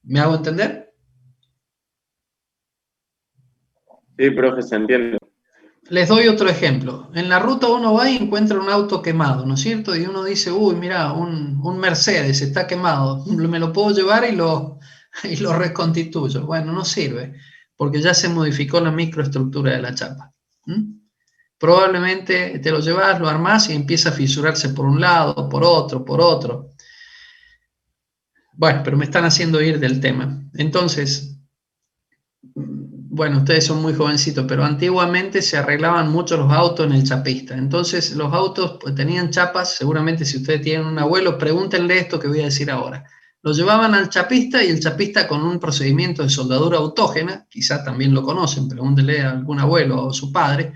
¿Me hago entender? Sí, profe, se entiende. Les doy otro ejemplo. En la ruta uno va y encuentra un auto quemado, ¿no es cierto? Y uno dice, uy, mira, un Mercedes está quemado, me lo puedo llevar y lo reconstituyo. Bueno, no sirve, porque ya se modificó la microestructura de la chapa. Probablemente te lo llevas, lo armás y empieza a fisurarse por un lado, por otro. Bueno, pero me están haciendo ir del tema. Entonces, bueno, ustedes son muy jovencitos, pero antiguamente se arreglaban mucho los autos en el chapista. Entonces, los autos tenían chapas, seguramente si ustedes tienen un abuelo, pregúntenle esto que voy a decir ahora. Lo llevaban al chapista y el chapista, con un procedimiento de soldadura autógena, quizás también lo conocen, pregúntenle a algún abuelo o a su padre,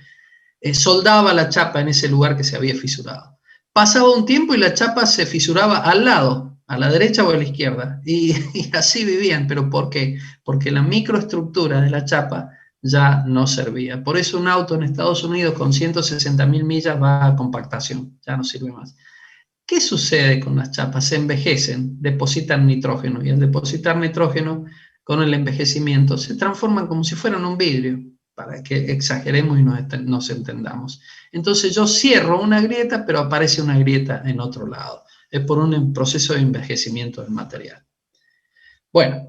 soldaba la chapa en ese lugar que se había fisurado. Pasaba un tiempo y la chapa se fisuraba al lado, a la derecha o a la izquierda, y así vivían. ¿Pero por qué? Porque la microestructura de la chapa ya no servía. Por eso un auto en Estados Unidos con 160.000 millas va a compactación, ya no sirve más. ¿Qué sucede con las chapas? Se envejecen, depositan nitrógeno, y al depositar nitrógeno, con el envejecimiento, se transforman como si fueran un vidrio, para que exageremos y nos entendamos. Entonces yo cierro una grieta, pero aparece una grieta en otro lado. Es por un proceso de envejecimiento del material. Bueno,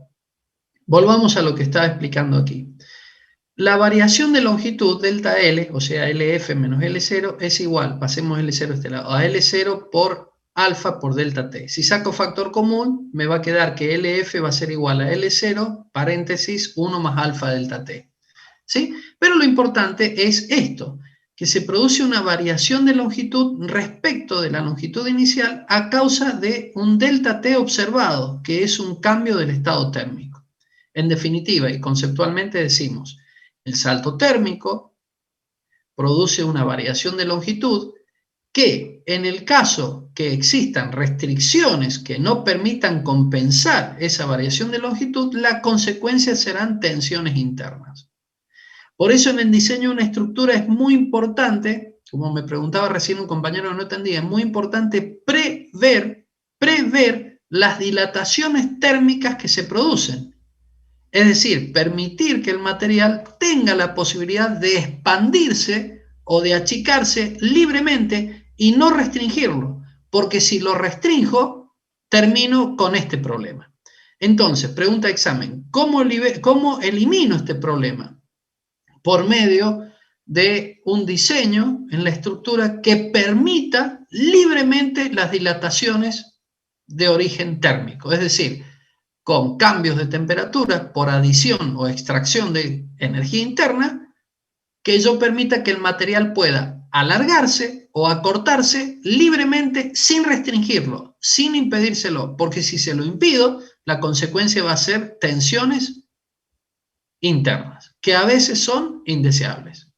volvamos a lo que estaba explicando aquí. La variación de longitud, delta L, o sea, LF menos L0, es igual, pasemos L0 a este lado, a L0 por alfa por delta T. Si saco factor común, me va a quedar que LF va a ser igual a L0, paréntesis, 1 más alfa delta T. ¿Sí? Pero lo importante es esto, que se produce una variación de longitud respecto de la longitud inicial a causa de un delta T observado, que es un cambio del estado térmico. En definitiva, y conceptualmente decimos, el salto térmico produce una variación de longitud que, en el caso que existan restricciones que no permitan compensar esa variación de longitud, la consecuencia serán tensiones internas. Por eso en el diseño de una estructura es muy importante, como me preguntaba recién un compañero que no entendía, es muy importante prever las dilataciones térmicas que se producen. Es decir, permitir que el material tenga la posibilidad de expandirse o de achicarse libremente y no restringirlo, porque si lo restringo, termino con este problema. Entonces, pregunta de examen, ¿cómo elimino este problema? por medio de un diseño en la estructura que permita libremente las dilataciones de origen térmico, es decir, con cambios de temperatura por adición o extracción de energía interna, que ello permita que el material pueda alargarse o acortarse libremente sin restringirlo, sin impedírselo, porque si se lo impido, la consecuencia va a ser tensiones internas, que a veces son indeseables.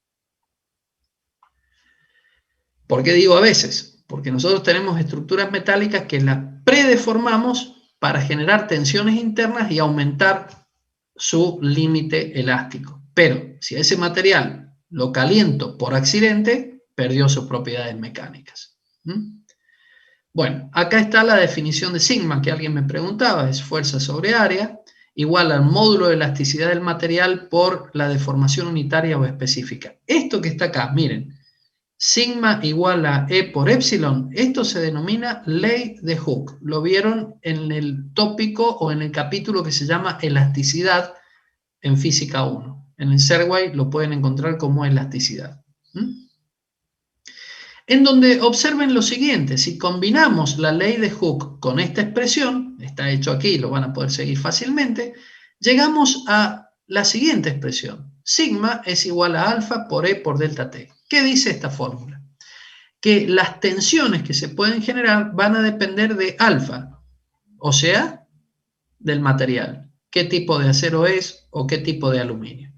¿Por qué digo a veces? Porque nosotros tenemos estructuras metálicas que las predeformamos para generar tensiones internas y aumentar su límite elástico. Pero si a ese material lo caliento por accidente, perdió sus propiedades mecánicas. Bueno, acá está la definición de sigma que alguien me preguntaba, es fuerza sobre área, igual al módulo de elasticidad del material por la deformación unitaria o específica. Esto que está acá, miren, sigma igual a E por epsilon, esto se denomina ley de Hooke. Lo vieron en el tópico o en el capítulo que se llama elasticidad en física 1. En el Serway lo pueden encontrar como elasticidad. En donde observen lo siguiente, si combinamos la ley de Hooke con esta expresión, está hecho aquí, lo van a poder seguir fácilmente, llegamos a la siguiente expresión. Sigma es igual a alfa por E por delta T. ¿Qué dice esta fórmula? Que las tensiones que se pueden generar van a depender de alfa, o sea, del material. ¿Qué tipo de acero es o qué tipo de aluminio?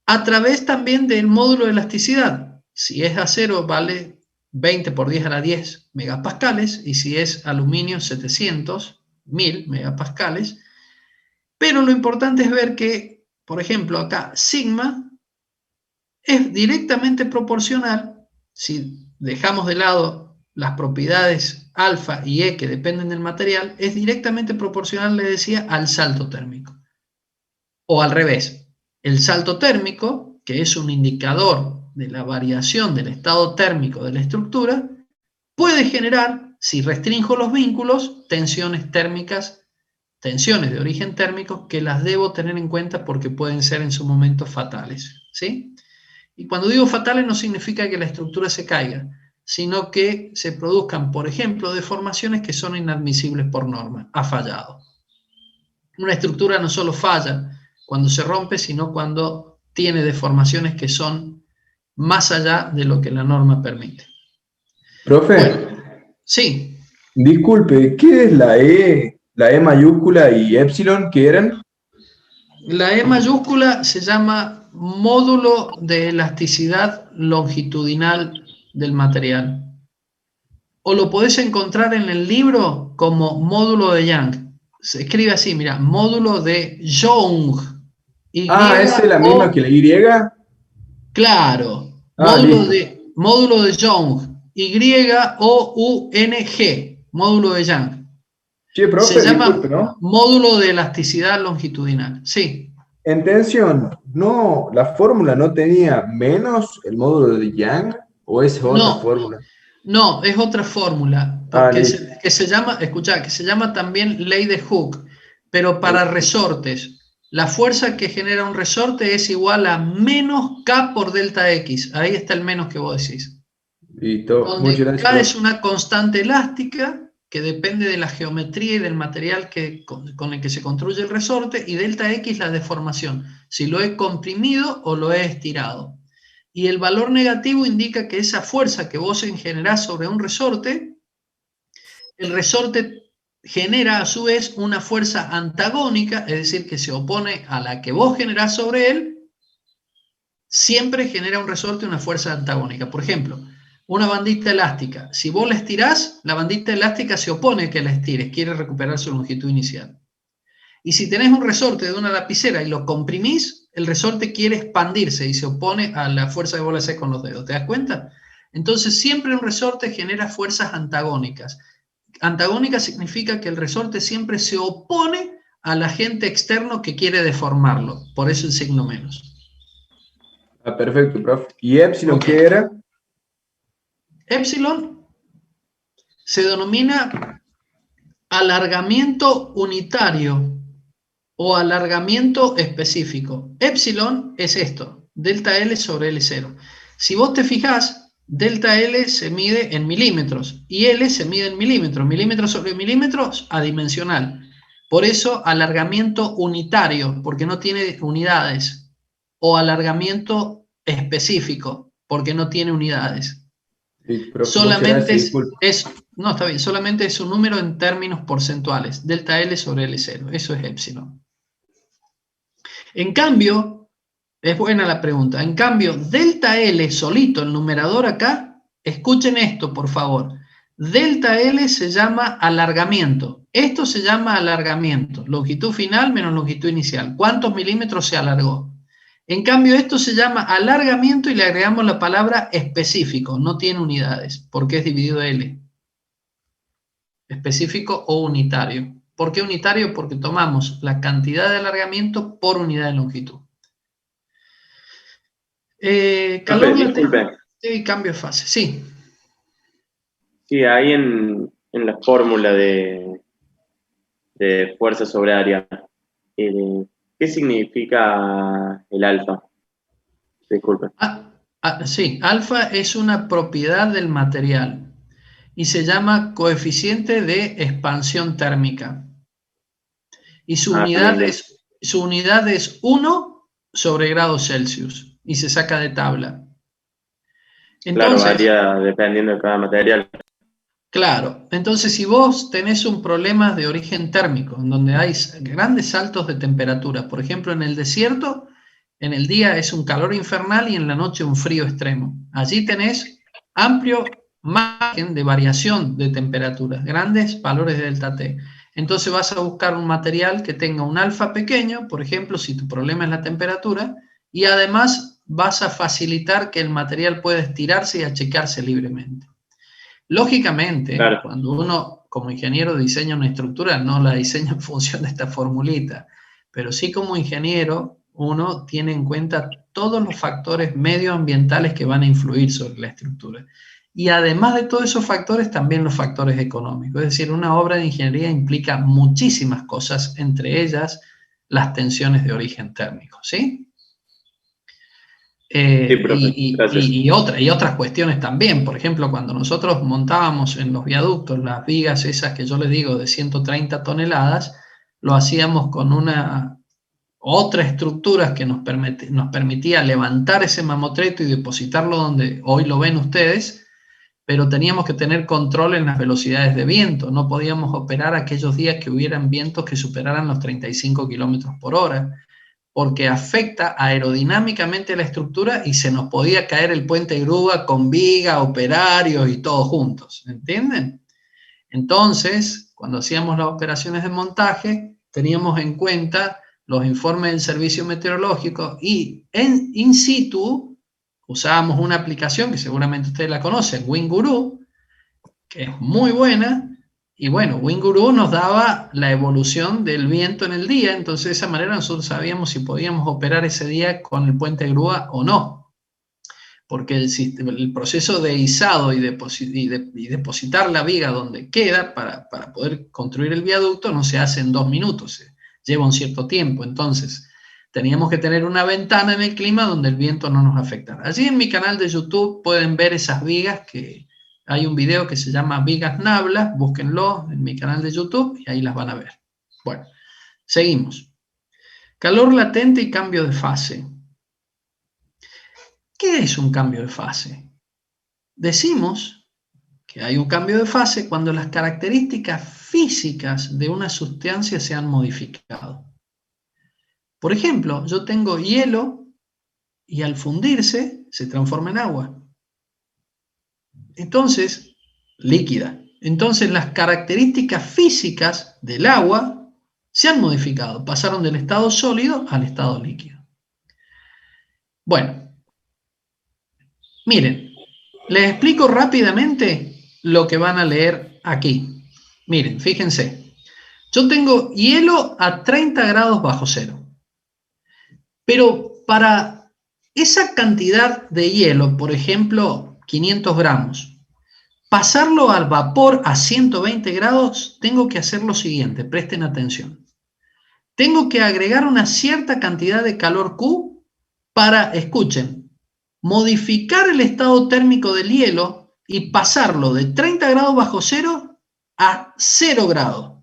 A través también del módulo de elasticidad. Si es acero vale 20 por 10 a la 10 megapascales y si es aluminio 700, 1000 megapascales. Pero lo importante es ver que, por ejemplo, acá sigma es directamente proporcional, si dejamos de lado las propiedades alfa y E que dependen del material, es directamente proporcional, le decía, al salto térmico. O al revés, el salto térmico, que es un indicador de la variación del estado térmico de la estructura, puede generar, si restringo los vínculos, tensiones térmicas, tensiones de origen térmico, que las debo tener en cuenta porque pueden ser en su momento fatales, ¿sí? Y cuando digo fatales no significa que la estructura se caiga, sino que se produzcan, por ejemplo, deformaciones que son inadmisibles por norma. Ha fallado. Una estructura no solo falla cuando se rompe, sino cuando tiene deformaciones que son más allá de lo que la norma permite. Profe. Bueno, sí. Disculpe, ¿qué es la E mayúscula y epsilon? ¿Qué eran? La E mayúscula se llama módulo de elasticidad longitudinal del material. O lo podés encontrar en el libro como módulo de Young. Se escribe así, mira, módulo de Young. ¿Es la misma que la Y? Claro, módulo de Young. Y-O-U-N-G, módulo de Young. Sí, profe, se llama disculpe, ¿no? Módulo de elasticidad longitudinal, sí. En tensión, ¿no, la fórmula no tenía menos el módulo de Young? ¿O es otra fórmula? No, es otra fórmula, porque que se llama, escuchá, que se llama también ley de Hooke, pero para resortes. La fuerza que genera un resorte es igual a menos K por delta X. Ahí está el menos que vos decís. Listo, donde K es una constante elástica que depende de la geometría y del material con el que se construye el resorte, y delta X la deformación, si lo he comprimido o lo he estirado. Y el valor negativo indica que esa fuerza que vos generás sobre un resorte, el resorte genera a su vez una fuerza antagónica, es decir, que se opone a la que vos generás sobre él, siempre genera un resorte una fuerza antagónica. Por ejemplo, una bandita elástica, si vos la estirás, la bandita elástica se opone a que la estires, quiere recuperar su longitud inicial. Y si tenés un resorte de una lapicera y lo comprimís, el resorte quiere expandirse y se opone a la fuerza que vos le hacés con los dedos. ¿Te das cuenta? Entonces siempre un resorte genera fuerzas antagónicas. Antagónica significa que el resorte siempre se opone al agente externo que quiere deformarlo. Por eso el signo menos. Perfecto, profe. ¿Y epsilon qué era? Epsilon se denomina alargamiento unitario o alargamiento específico. Epsilon es esto. delta L sobre L0. Si vos te fijás, delta L se mide en milímetros y L se mide en milímetros. Milímetros sobre milímetros, adimensional. Por eso, alargamiento unitario, porque no tiene unidades. O alargamiento específico, porque no tiene unidades. Sí, pero solamente no, está bien, solamente es un número en términos porcentuales, delta L sobre L0, eso es epsilon. En cambio, es buena la pregunta, en cambio, delta L solito, el numerador acá, escuchen esto, por favor, delta L se llama alargamiento, esto se llama alargamiento, longitud final menos longitud inicial, ¿cuántos milímetros se alargó? En cambio, esto se llama alargamiento y le agregamos la palabra específico, no tiene unidades, porque es dividido L. Específico o unitario. ¿Por qué unitario? Porque tomamos la cantidad de alargamiento por unidad de longitud. Calor latente y cambio de fase, sí. Sí, ahí en la fórmula de fuerza sobre área, ¿qué significa el alfa? Disculpe. Sí, alfa es una propiedad del material y se llama coeficiente de expansión térmica. Y su unidad es 1 sobre grados Celsius y se saca de tabla. Entonces, claro, varía dependiendo de cada material. Claro, entonces si vos tenés un problema de origen térmico, en donde hay grandes saltos de temperatura, por ejemplo en el desierto, en el día es un calor infernal y en la noche un frío extremo. Allí tenés amplio margen de variación de temperaturas, grandes valores de delta T. Entonces vas a buscar un material que tenga un alfa pequeño, por ejemplo, si tu problema es la temperatura, y además vas a facilitar que el material pueda estirarse y achicarse libremente. Lógicamente, claro, cuando uno como ingeniero diseña una estructura, no la diseña en función de esta formulita, pero sí como ingeniero uno tiene en cuenta todos los factores medioambientales que van a influir sobre la estructura. Y además de todos esos factores, también los factores económicos. Es decir, una obra de ingeniería implica muchísimas cosas, entre ellas las tensiones de origen térmico, ¿sí? Sí, profe, y otras cuestiones también. Por ejemplo, cuando nosotros montábamos en los viaductos las vigas esas que yo les digo de 130 toneladas, lo hacíamos con otra estructura que nos permitía levantar ese mamotreto y depositarlo donde hoy lo ven ustedes, pero teníamos que tener control en las velocidades de viento. No podíamos operar aquellos días que hubieran vientos que superaran los 35 kilómetros por hora, porque afecta aerodinámicamente la estructura y se nos podía caer el puente grúa con viga, operarios y todos juntos, ¿entienden? Entonces, cuando hacíamos las operaciones de montaje, teníamos en cuenta los informes del servicio meteorológico y in situ usábamos una aplicación que seguramente ustedes la conocen, WinGuru, que es muy buena. Y bueno, WinGuru nos daba la evolución del viento en el día, entonces de esa manera nosotros sabíamos si podíamos operar ese día con el puente grúa o no. Porque el proceso de izado y depositar la viga donde queda para poder construir el viaducto no se hace en 2 minutos, lleva un cierto tiempo. Entonces teníamos que tener una ventana en el clima donde el viento no nos afectara. Allí en mi canal de YouTube pueden ver esas vigas que... Hay un video que se llama Vigas Nabla, búsquenlo en mi canal de YouTube y ahí las van a ver. Bueno, seguimos. Calor latente y cambio de fase. ¿Qué es un cambio de fase? Decimos que hay un cambio de fase cuando las características físicas de una sustancia se han modificado. Por ejemplo, yo tengo hielo y al fundirse se transforma en agua. Entonces, líquida. Entonces, las características físicas del agua se han modificado, pasaron del estado sólido al estado líquido. Bueno, miren, les explico rápidamente lo que van a leer aquí. Miren, fíjense, yo tengo hielo a 30 grados bajo cero, pero para esa cantidad de hielo, por ejemplo, 500 gramos, pasarlo al vapor a 120 grados, tengo que hacer lo siguiente, presten atención. Tengo que agregar una cierta cantidad de calor Q para, escuchen, modificar el estado térmico del hielo y pasarlo de 30 grados bajo cero a 0 grados.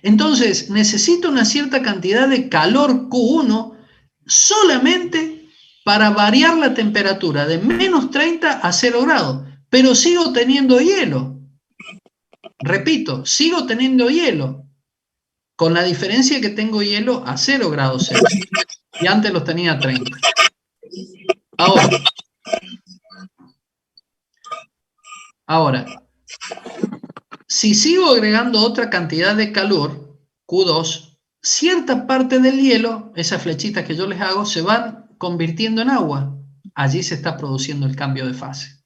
Entonces, necesito una cierta cantidad de calor Q1 solamente para variar la temperatura de menos 30 a 0 grados, pero sigo teniendo hielo. Repito, sigo teniendo hielo, con la diferencia que tengo hielo a 0 grados Celsius, y antes los tenía a 30. Ahora, si sigo agregando otra cantidad de calor, Q2, cierta parte del hielo, esas flechitas que yo les hago, se van convirtiendo en agua. Allí se está produciendo el cambio de fase.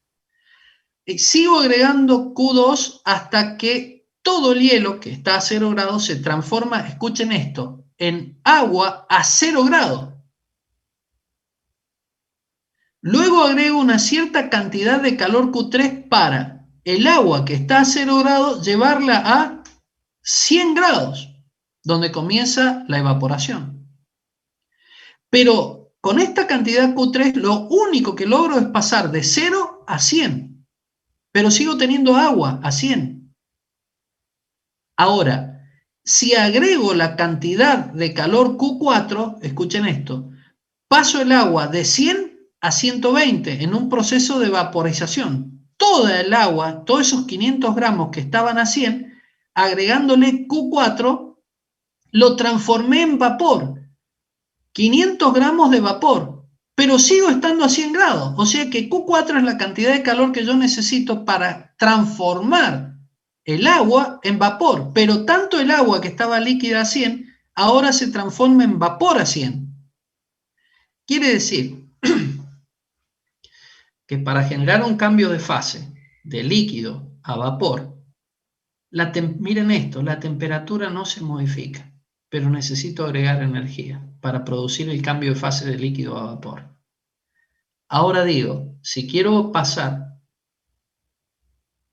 Y sigo agregando Q2 hasta que todo el hielo que está a 0 grados se transforma, escuchen esto, en agua a 0 grados. Luego agrego una cierta cantidad de calor Q3 para el agua que está a 0 grados llevarla a 100 grados, donde comienza la evaporación. Pero con esta cantidad Q3 lo único que logro es pasar de 0 a 100, pero sigo teniendo agua a 100. Ahora, si agrego la cantidad de calor Q4, escuchen esto, paso el agua de 100 a 120 en un proceso de vaporización. Toda el agua, todos esos 500 gramos que estaban a 100, agregándole Q4, lo transformé en vapor. 500 gramos de vapor, pero sigo estando a 100 grados. O sea que Q4 es la cantidad de calor que yo necesito para transformar el agua en vapor. Pero tanto el agua que estaba líquida a 100, ahora se transforma en vapor a 100. Quiere decir que para generar un cambio de fase de líquido a vapor, miren esto, la temperatura no se modifica, pero necesito agregar energía para producir el cambio de fase de líquido a vapor. Ahora digo, si quiero pasar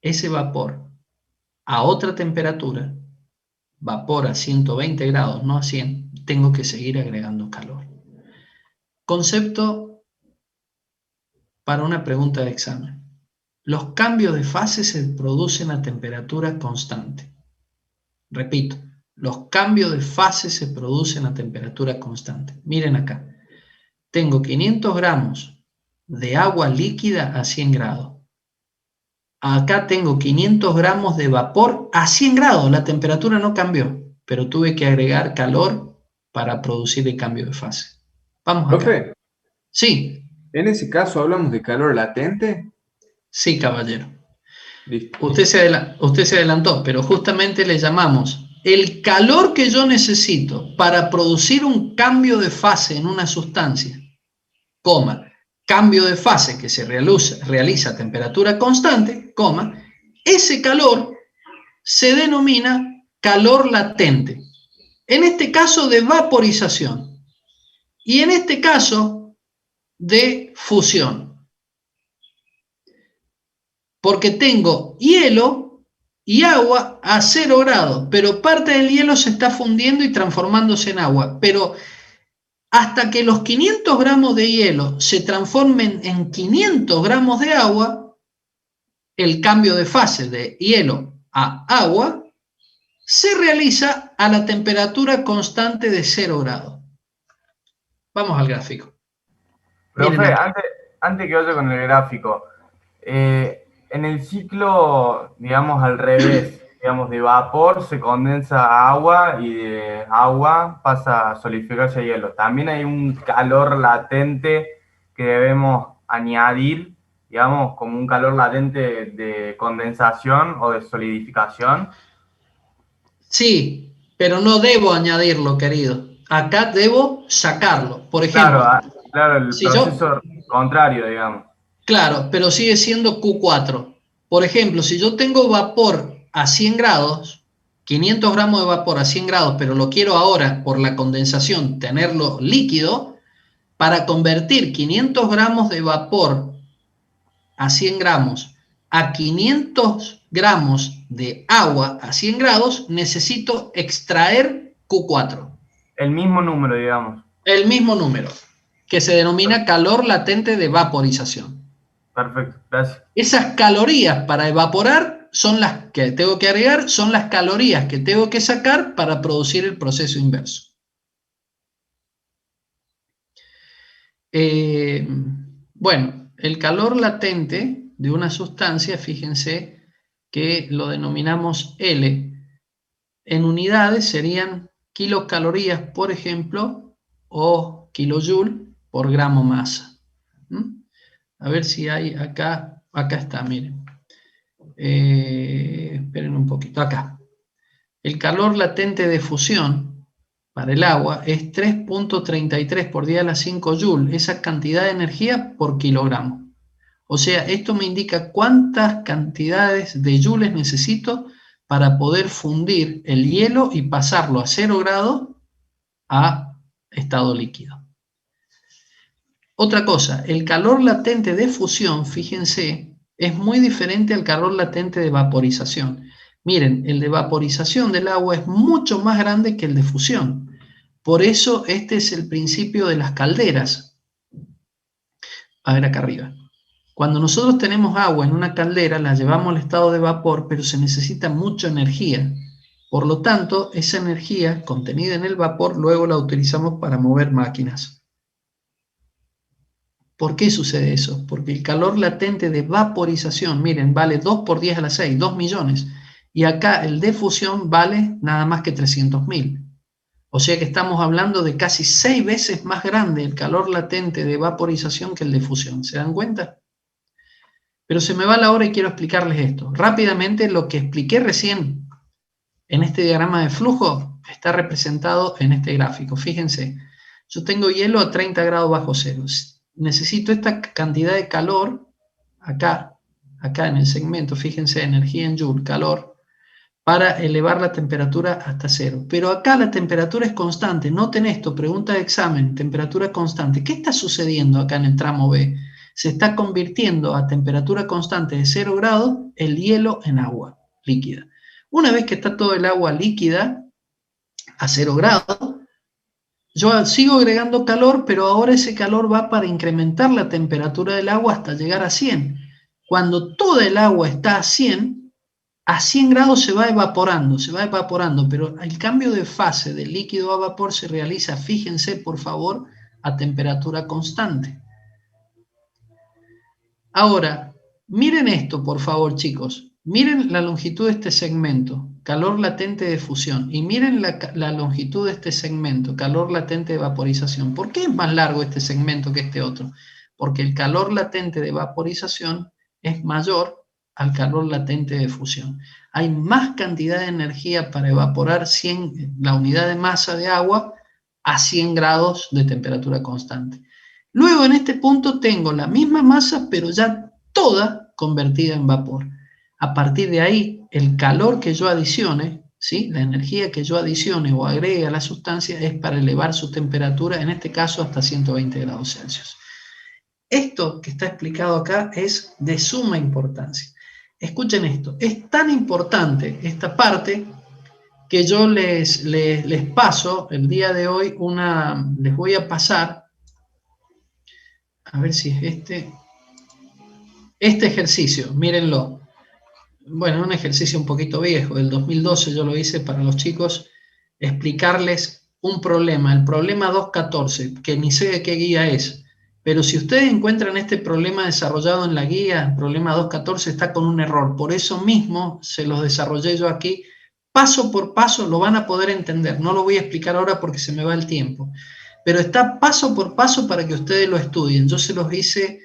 ese vapor a otra temperatura, vapor a 120 grados, no a 100, tengo que seguir agregando calor. Concepto para una pregunta de examen. Los cambios de fase se producen a temperatura constante. Repito, los cambios de fase se producen a temperatura constante. Miren acá. Tengo 500 gramos de agua líquida a 100 grados. Acá tengo 500 gramos de vapor a 100 grados. La temperatura no cambió, pero tuve que agregar calor para producir el cambio de fase. Vamos acá. ¿Profe? Sí. ¿En ese caso hablamos de calor latente? Sí, caballero. Listo. Usted se adelantó, pero justamente le llamamos el calor que yo necesito para producir un cambio de fase en una sustancia, cambio de fase que se realiza a temperatura constante, ese calor se denomina calor latente. En este caso de vaporización y en este caso de fusión. Porque tengo hielo y agua a 0 grados, pero parte del hielo se está fundiendo y transformándose en agua. Pero hasta que los 500 gramos de hielo se transformen en 500 gramos de agua, el cambio de fase de hielo a agua se realiza a la temperatura constante de 0 grados. Vamos al gráfico. Profe, antes que vaya con el gráfico, en el ciclo, digamos, al revés, digamos, de vapor se condensa a agua y de agua pasa a solidificarse a hielo. También hay un calor latente que debemos añadir, digamos, como un calor latente de condensación o de solidificación. Sí, pero no debo añadirlo, querido. Acá debo sacarlo. Por ejemplo, claro, el proceso contrario, digamos. Claro, pero sigue siendo Q4. Por ejemplo, si yo tengo vapor a 100 grados, 500 gramos de vapor a 100 grados, pero lo quiero ahora por la condensación tenerlo líquido, para convertir 500 gramos de vapor a 100 gramos a 500 gramos de agua a 100 grados, necesito extraer Q4. El mismo número, digamos. El mismo número, que se denomina calor latente de vaporización. Perfecto, gracias. Esas calorías para evaporar son las que tengo que agregar, son las calorías que tengo que sacar para producir el proceso inverso. Bueno, el calor latente de una sustancia, fíjense que lo denominamos L. En unidades serían kilocalorías, por ejemplo, o kilojoule por gramo masa. A ver si hay acá está, miren. Esperen un poquito, acá. El calor latente de fusión para el agua es 3.33 por 10 a la 5 joule, esa cantidad de energía por kilogramo. O sea, esto me indica cuántas cantidades de joules necesito para poder fundir el hielo y pasarlo a 0 grados a estado líquido. Otra cosa, el calor latente de fusión, fíjense, es muy diferente al calor latente de vaporización. Miren, el de vaporización del agua es mucho más grande que el de fusión. Por eso este es el principio de las calderas. A ver acá arriba. Cuando nosotros tenemos agua en una caldera, la llevamos al estado de vapor, pero se necesita mucha energía. Por lo tanto, esa energía contenida en el vapor luego la utilizamos para mover máquinas. ¿Por qué sucede eso? Porque el calor latente de vaporización, miren, vale 2 por 10 a la 6, 2 millones. Y acá el de fusión vale nada más que 300.000. O sea que estamos hablando de casi 6 veces más grande el calor latente de vaporización que el de fusión. ¿Se dan cuenta? Pero se me va la hora y quiero explicarles esto. Rápidamente, lo que expliqué recién en este diagrama de flujo está representado en este gráfico. Fíjense, yo tengo hielo a 30 grados bajo cero. Necesito esta cantidad de calor, acá en el segmento, fíjense, energía en joule, calor, para elevar la temperatura hasta cero. Pero acá la temperatura es constante. Noten esto, pregunta de examen, temperatura constante. ¿Qué está sucediendo acá en el tramo B? Se está convirtiendo a temperatura constante de 0 grados el hielo en agua líquida. Una vez que está todo el agua líquida a 0 grados, yo sigo agregando calor, pero ahora ese calor va para incrementar la temperatura del agua hasta llegar a 100. Cuando toda el agua está a 100 grados se va evaporando, pero el cambio de fase de líquido a vapor se realiza, fíjense por favor, a temperatura constante. Ahora, miren esto por favor chicos, miren la longitud de este segmento, calor latente de fusión, y miren la longitud de este segmento, calor latente de vaporización. ¿Por qué es más largo este segmento que este otro? Porque el calor latente de vaporización es mayor al calor latente de fusión. Hay más cantidad de energía para evaporar la unidad de masa de agua a 100 grados de temperatura constante. Luego en este punto tengo la misma masa, pero ya toda convertida en vapor. A partir de ahí, el calor que yo adicione, ¿sí? La energía que yo adicione o agregue a la sustancia es para elevar su temperatura, en este caso hasta 120 grados Celsius. Esto que está explicado acá es de suma importancia. Escuchen esto, es tan importante esta parte que yo les paso el día de hoy les voy a pasar, a ver si es este ejercicio, mírenlo. Bueno, un ejercicio un poquito viejo, del 2012 yo lo hice para los chicos, explicarles un problema, el problema 214, que ni sé de qué guía es, pero si ustedes encuentran este problema desarrollado en la guía, el problema 214 está con un error, por eso mismo se los desarrollé yo aquí, paso por paso lo van a poder entender, no lo voy a explicar ahora porque se me va el tiempo, pero está paso por paso para que ustedes lo estudien, yo se los hice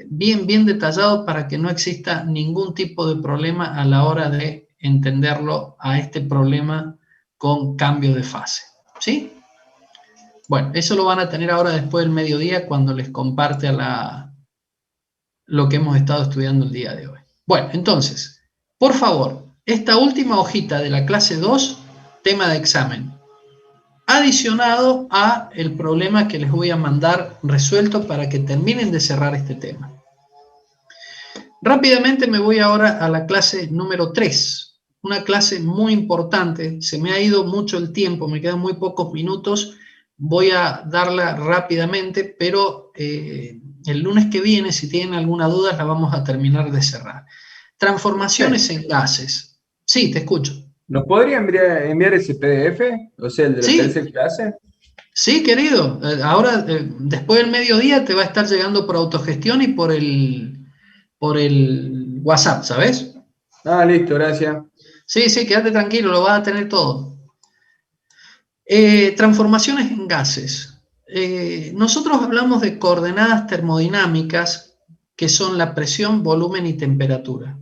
bien detallado para que no exista ningún tipo de problema a la hora de entenderlo a este problema con cambio de fase, ¿sí? Bueno, eso lo van a tener ahora después del mediodía cuando les comparte lo que hemos estado estudiando el día de hoy. Bueno, entonces, por favor, esta última hojita de la clase 2, tema de examen, adicionado a el problema que les voy a mandar resuelto para que terminen de cerrar este tema. Rápidamente me voy ahora a la clase número 3, una clase muy importante, se me ha ido mucho el tiempo, me quedan muy pocos minutos, voy a darla rápidamente, pero el lunes que viene, si tienen alguna duda, la vamos a terminar de cerrar. Transformaciones en gases. Sí, te escucho. ¿Nos podría enviar ese PDF? O sea, el de la tercera clase. Sí, querido. Ahora, después del mediodía, te va a estar llegando por autogestión y por el WhatsApp, ¿sabes? Ah, listo, gracias. Sí, sí, quédate tranquilo, lo vas a tener todo. Transformaciones en gases. Nosotros hablamos de coordenadas termodinámicas que son la presión, volumen y temperatura.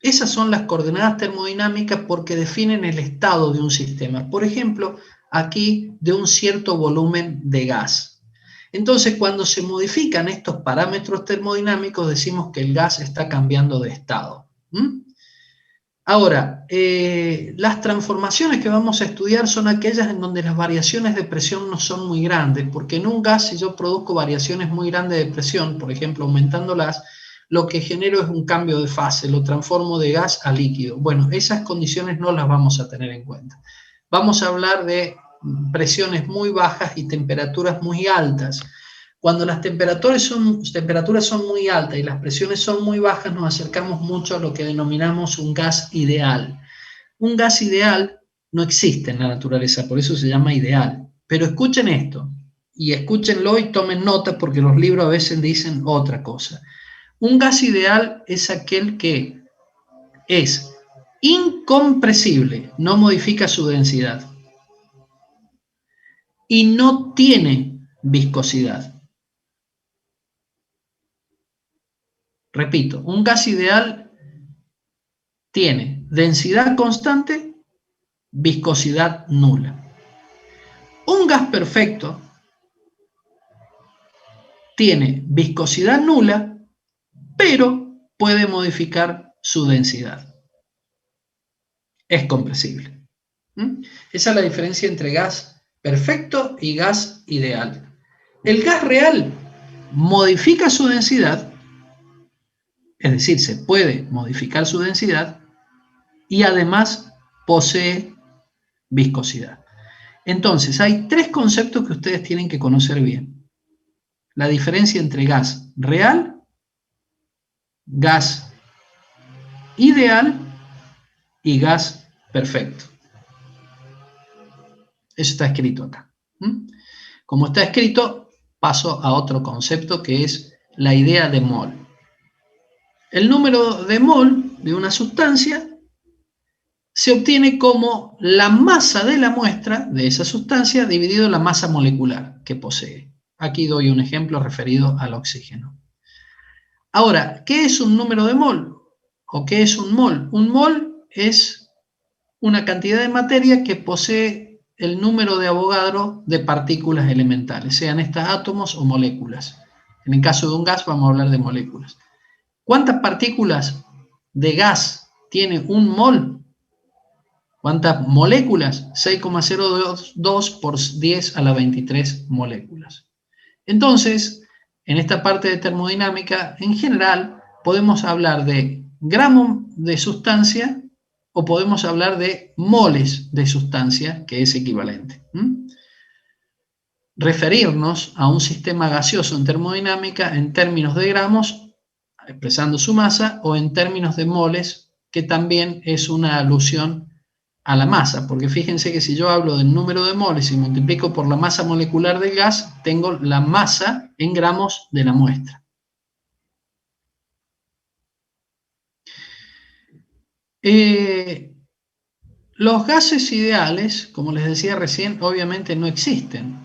Esas son las coordenadas termodinámicas porque definen el estado de un sistema. Por ejemplo, aquí de un cierto volumen de gas. Entonces, cuando se modifican estos parámetros termodinámicos, decimos que el gas está cambiando de estado. Ahora, las transformaciones que vamos a estudiar son aquellas en donde las variaciones de presión no son muy grandes, porque en un gas, si yo produzco variaciones muy grandes de presión, por ejemplo, aumentándolas, lo que genero es un cambio de fase, lo transformo de gas a líquido. Bueno, esas condiciones no las vamos a tener en cuenta. Vamos a hablar de presiones muy bajas y temperaturas muy altas. Cuando las temperaturas son muy altas y las presiones son muy bajas, nos acercamos mucho a lo que denominamos un gas ideal. Un gas ideal no existe en la naturaleza, por eso se llama ideal. Pero escuchen esto, y escúchenlo y tomen nota porque los libros a veces dicen otra cosa. Un gas ideal es aquel que es incompresible, no modifica su densidad, y no tiene viscosidad. Repito, un gas ideal tiene densidad constante, viscosidad nula. Un gas perfecto tiene viscosidad nula, pero puede modificar su densidad. Es compresible. Esa es la diferencia entre gas perfecto y gas ideal. El gas real modifica su densidad, es decir, se puede modificar su densidad y además posee viscosidad. Entonces, hay tres conceptos que ustedes tienen que conocer bien. La diferencia entre gas real, gas ideal y gas perfecto. Eso está escrito acá. Como está escrito, paso a otro concepto que es la idea de mol. El número de mol de una sustancia se obtiene como la masa de la muestra de esa sustancia dividido la masa molecular que posee. Aquí doy un ejemplo referido al oxígeno. Ahora, ¿qué es un número de mol? ¿O qué es un mol? Un mol es una cantidad de materia que posee el número de Avogadro de partículas elementales, sean estas átomos o moléculas. En el caso de un gas vamos a hablar de moléculas. ¿Cuántas partículas de gas tiene un mol? ¿Cuántas moléculas? 6,02 por 10 a la 23 moléculas. Entonces, en esta parte de termodinámica, en general, podemos hablar de gramos de sustancia o podemos hablar de moles de sustancia, que es equivalente. Referirnos a un sistema gaseoso en termodinámica en términos de gramos, expresando su masa, o en términos de moles, que también es una alusión a la masa, porque fíjense que si yo hablo del número de moles y multiplico por la masa molecular del gas, tengo la masa en gramos de la muestra. Los gases ideales, como les decía recién, obviamente no existen,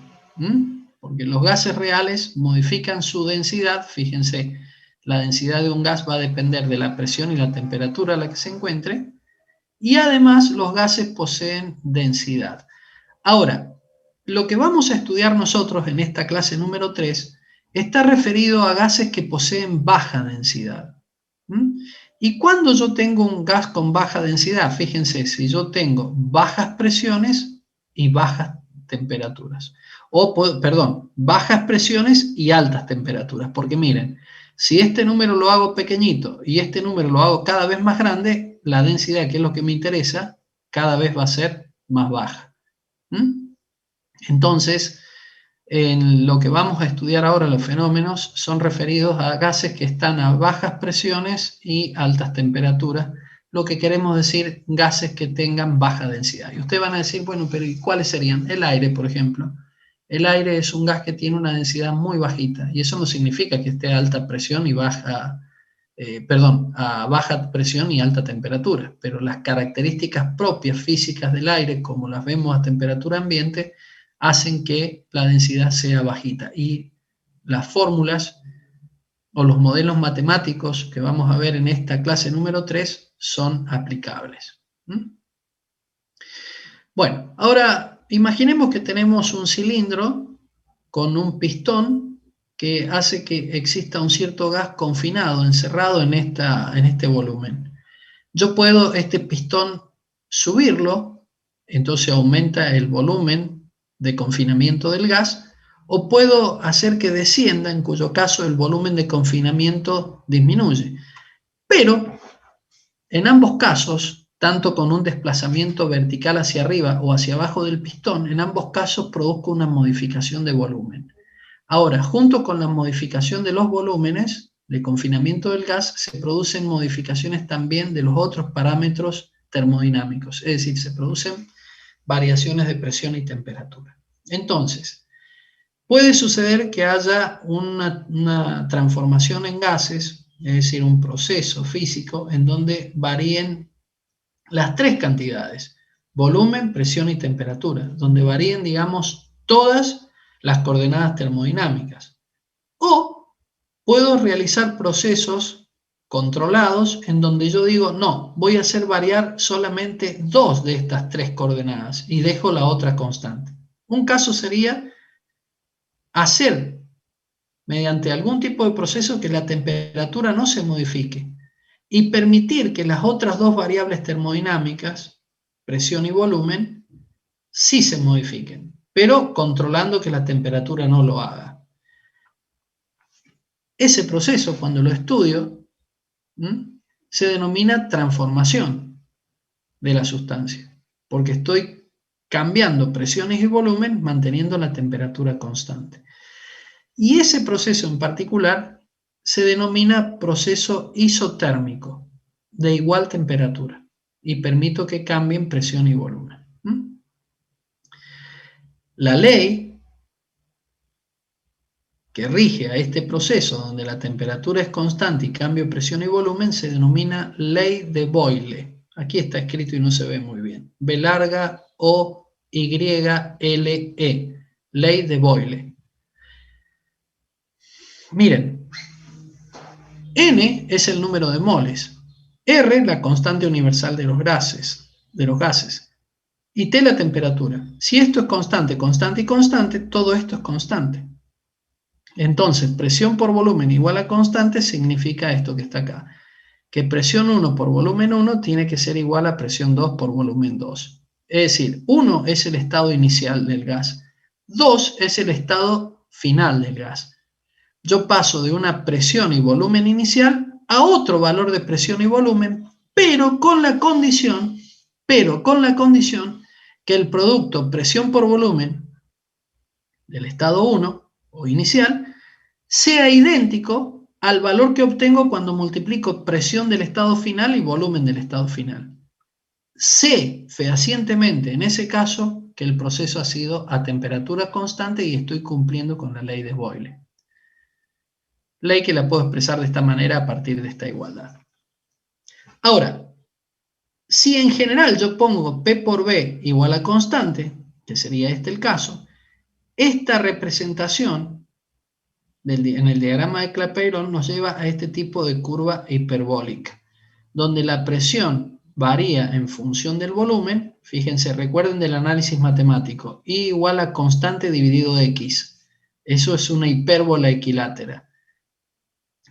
porque los gases reales modifican su densidad. Fíjense, la densidad de un gas va a depender de la presión y la temperatura a la que se encuentre, y además los gases poseen densidad. Ahora, lo que vamos a estudiar nosotros en esta clase número 3 está referido a gases que poseen baja densidad. Y cuando yo tengo un gas con baja densidad, fíjense, si yo tengo bajas presiones y bajas temperaturas, bajas presiones y altas temperaturas, porque miren, si este número lo hago pequeñito y este número lo hago cada vez más grande, la densidad, que es lo que me interesa, cada vez va a ser más baja. Entonces, en lo que vamos a estudiar ahora, los fenómenos son referidos a gases que están a bajas presiones y altas temperaturas, lo que queremos decir gases que tengan baja densidad. Y ustedes van a decir, bueno, pero ¿y cuáles serían? El aire, por ejemplo. El aire es un gas que tiene una densidad muy bajita, y eso no significa que esté a alta presión y a baja presión y alta temperatura, pero las características propias físicas del aire, como las vemos a temperatura ambiente, hacen que la densidad sea bajita. Y las fórmulas o los modelos matemáticos que vamos a ver en esta clase número 3 son aplicables. Bueno, ahora imaginemos que tenemos un cilindro con un pistón que hace que exista un cierto gas confinado, encerrado en este volumen. Yo puedo este pistón subirlo, entonces aumenta el volumen de confinamiento del gas, o puedo hacer que descienda, en cuyo caso el volumen de confinamiento disminuye. Pero en ambos casos, tanto con un desplazamiento vertical hacia arriba o hacia abajo del pistón, en ambos casos produzco una modificación de volumen. Ahora, junto con la modificación de los volúmenes de confinamiento del gas, se producen modificaciones también de los otros parámetros termodinámicos, es decir, se producen variaciones de presión y temperatura. Entonces, puede suceder que haya una transformación en gases, es decir, un proceso físico en donde varíen las tres cantidades, volumen, presión y temperatura, donde varíen, digamos, todas las coordenadas termodinámicas. O puedo realizar procesos controlados en donde yo digo, no, voy a hacer variar solamente dos de estas tres coordenadas y dejo la otra constante. Un caso sería hacer mediante algún tipo de proceso que la temperatura no se modifique y permitir que las otras dos variables termodinámicas, presión y volumen, sí se modifiquen, pero controlando que la temperatura no lo haga. Ese proceso, cuando lo estudio, se denomina transformación de la sustancia, porque estoy cambiando presiones y volumen manteniendo la temperatura constante. Y ese proceso en particular se denomina proceso isotérmico, de igual temperatura, y permito que cambien presión y volumen. La ley que rige a este proceso, donde la temperatura es constante y cambio presión y volumen, se denomina ley de Boyle. Aquí está escrito y no se ve muy bien. B larga O Y L E, ley de Boyle. Miren, N es el número de moles, R la constante universal de los gases, y T la temperatura. Si esto es constante, constante y constante, todo esto es constante. Entonces, presión por volumen igual a constante significa esto que está acá, que presión 1 por volumen 1 tiene que ser igual a presión 2 por volumen 2. Es decir, 1 es el estado inicial del gas, 2 es el estado final del gas. Yo paso de una presión y volumen inicial a otro valor de presión y volumen, pero con la condición que el producto presión por volumen del estado 1 o inicial sea idéntico al valor que obtengo cuando multiplico presión del estado final y volumen del estado final. Sé fehacientemente en ese caso que el proceso ha sido a temperatura constante y estoy cumpliendo con la ley de Boyle. Ley que la puedo expresar de esta manera a partir de esta igualdad. Ahora, si en general yo pongo P por B igual a constante, que sería este el caso, esta representación en el diagrama de Clapeyron nos lleva a este tipo de curva hiperbólica, donde la presión varía en función del volumen. Fíjense, recuerden del análisis matemático, I igual a constante dividido X. Eso es una hipérbola equilátera.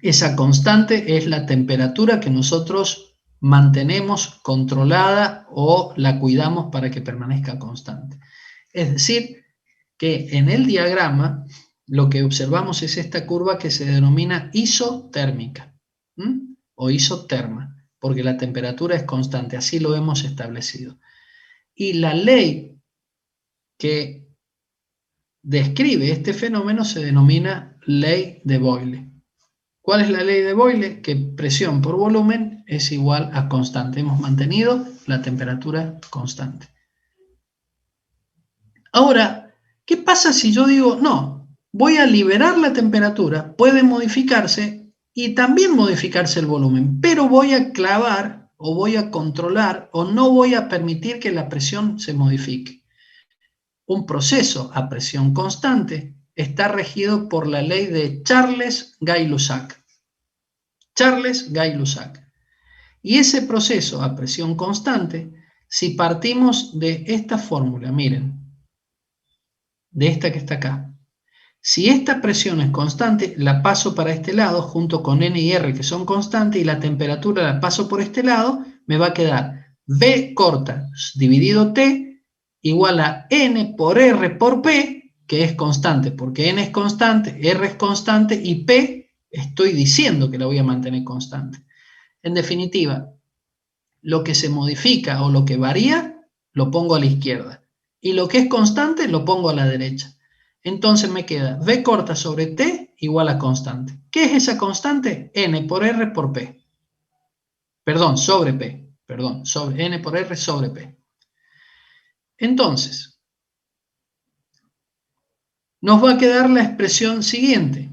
Esa constante es la temperatura que nosotros mantenemos controlada o la cuidamos para que permanezca constante. Es decir, que en el diagrama lo que observamos es esta curva que se denomina isotérmica o isoterma, porque la temperatura es constante, así lo hemos establecido. Y la ley que describe este fenómeno se denomina ley de Boyle. ¿Cuál es la ley de Boyle? Que presión por volumen es igual a constante. Hemos mantenido la temperatura constante. Ahora, ¿qué pasa si yo digo, no, voy a liberar la temperatura, puede modificarse y también modificarse el volumen, pero voy a clavar o voy a controlar o no voy a permitir que la presión se modifique? Un proceso a presión constante está regido por la ley de Charles-Gay-Lussac. Charles-Gay-Lussac. Y ese proceso a presión constante, si partimos de esta fórmula, miren, de esta que está acá. Si esta presión es constante, la paso para este lado junto con N y R que son constantes y la temperatura la paso por este lado, me va a quedar V corta dividido T igual a N por R por P, que es constante, porque N es constante, R es constante y P estoy diciendo que la voy a mantener constante. En definitiva, lo que se modifica o lo que varía, lo pongo a la izquierda. Y lo que es constante, lo pongo a la derecha. Entonces me queda V corta sobre T igual a constante. ¿Qué es esa constante? N por R por P. Perdón, sobre P. Perdón, sobre N por R sobre P. Entonces, nos va a quedar la expresión siguiente.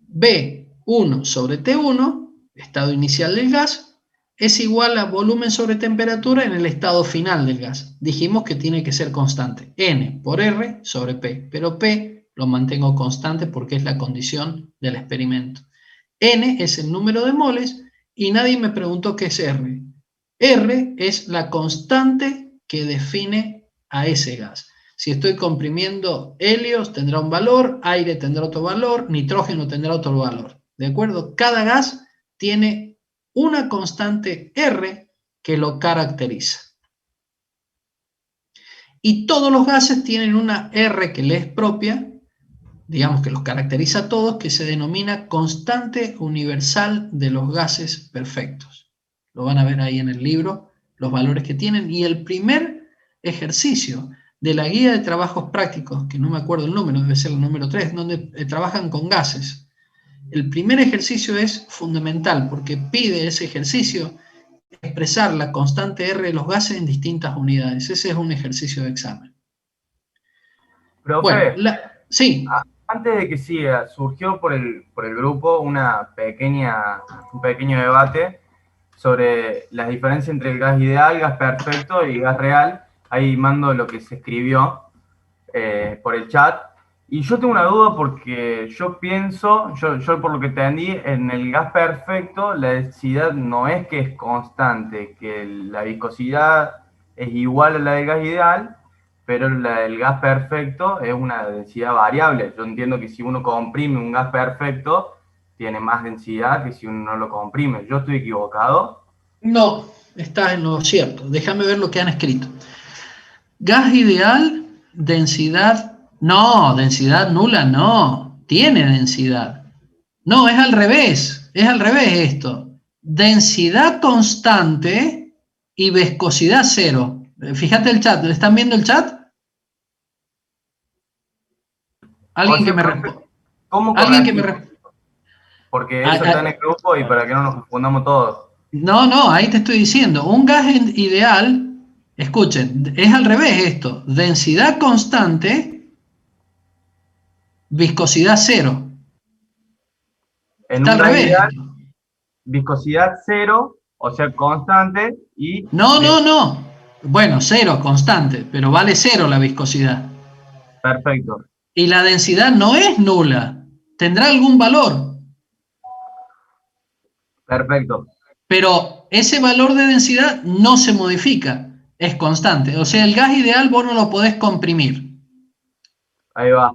B1 sobre T1, estado inicial del gas, es igual a volumen sobre temperatura en el estado final del gas. Dijimos que tiene que ser constante. N por R sobre P. Pero P lo mantengo constante porque es la condición del experimento. N es el número de moles y nadie me preguntó qué es R. R es la constante que define a ese gas. Si estoy comprimiendo helios tendrá un valor, aire tendrá otro valor, nitrógeno tendrá otro valor. ¿De acuerdo? Cada gas tiene una constante R que lo caracteriza. Y todos los gases tienen una R que le es propia, digamos que los caracteriza a todos, que se denomina constante universal de los gases perfectos. Lo van a ver ahí en el libro, los valores que tienen. Y el primer ejercicio de la guía de trabajos prácticos, que no me acuerdo el número, debe ser el número 3, donde trabajan con gases. El primer ejercicio es fundamental porque pide ese ejercicio expresar la constante R de los gases en distintas unidades. Ese es un ejercicio de examen. Profe, bueno, sí. Antes de que siga, surgió por el grupo un pequeño debate sobre las diferencias entre el gas ideal, gas perfecto y gas real. Ahí mando lo que se escribió por el chat. Y yo tengo una duda porque yo pienso, yo por lo que entendí, en el gas perfecto la densidad no es que es constante, que la viscosidad es igual a la del gas ideal, pero la del gas perfecto es una densidad variable. Yo entiendo que si uno comprime un gas perfecto, tiene más densidad que si uno no lo comprime. ¿Yo estoy equivocado? No, estás en lo cierto. Déjame ver lo que han escrito. Gas ideal, densidad... No, densidad nula no, tiene densidad. No, es al revés esto. Densidad constante y viscosidad cero. Fíjate el chat, ¿le están viendo el chat? Alguien que me responda. Alguien que me responda. Porque eso está en el grupo y para que no nos confundamos todos. No, ahí te estoy diciendo. Un gas ideal, escuchen, es al revés esto. Densidad constante... viscosidad cero. Está al revés. Viscosidad cero, o sea, constante y... No. Bueno, cero, constante, pero vale cero la viscosidad. Perfecto. Y la densidad no es nula, tendrá algún valor. Perfecto. Pero ese valor de densidad no se modifica, es constante. O sea, el gas ideal vos no lo podés comprimir. Ahí va.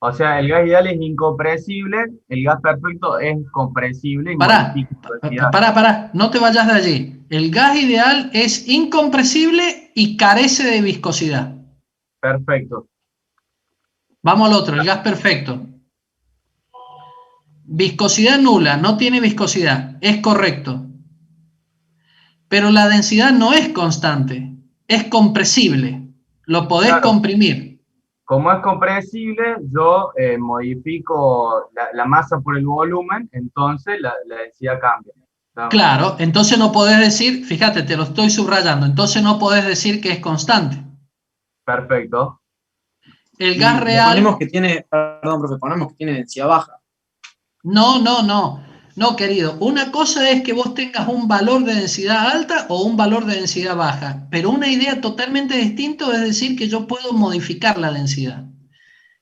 O sea, el gas ideal es incompresible, el gas perfecto es compresible. Pará, no te vayas de allí. El gas ideal es incompresible y carece de viscosidad. Perfecto. Vamos al otro, el gas perfecto. Viscosidad nula, no tiene viscosidad, es correcto. Pero la densidad no es constante, es compresible. Lo podés comprimir. como es compresible, yo modifico la masa por el volumen, entonces la densidad cambia. ¿No? Claro, entonces no podés decir, fíjate, te lo estoy subrayando, entonces no podés decir que es constante. Perfecto. El gas real... Ponemos que tiene, perdón, profe, ponemos que tiene densidad baja. No, querido. Una cosa es que vos tengas un valor de densidad alta o un valor de densidad baja, pero una idea totalmente distinta es decir que yo puedo modificar la densidad.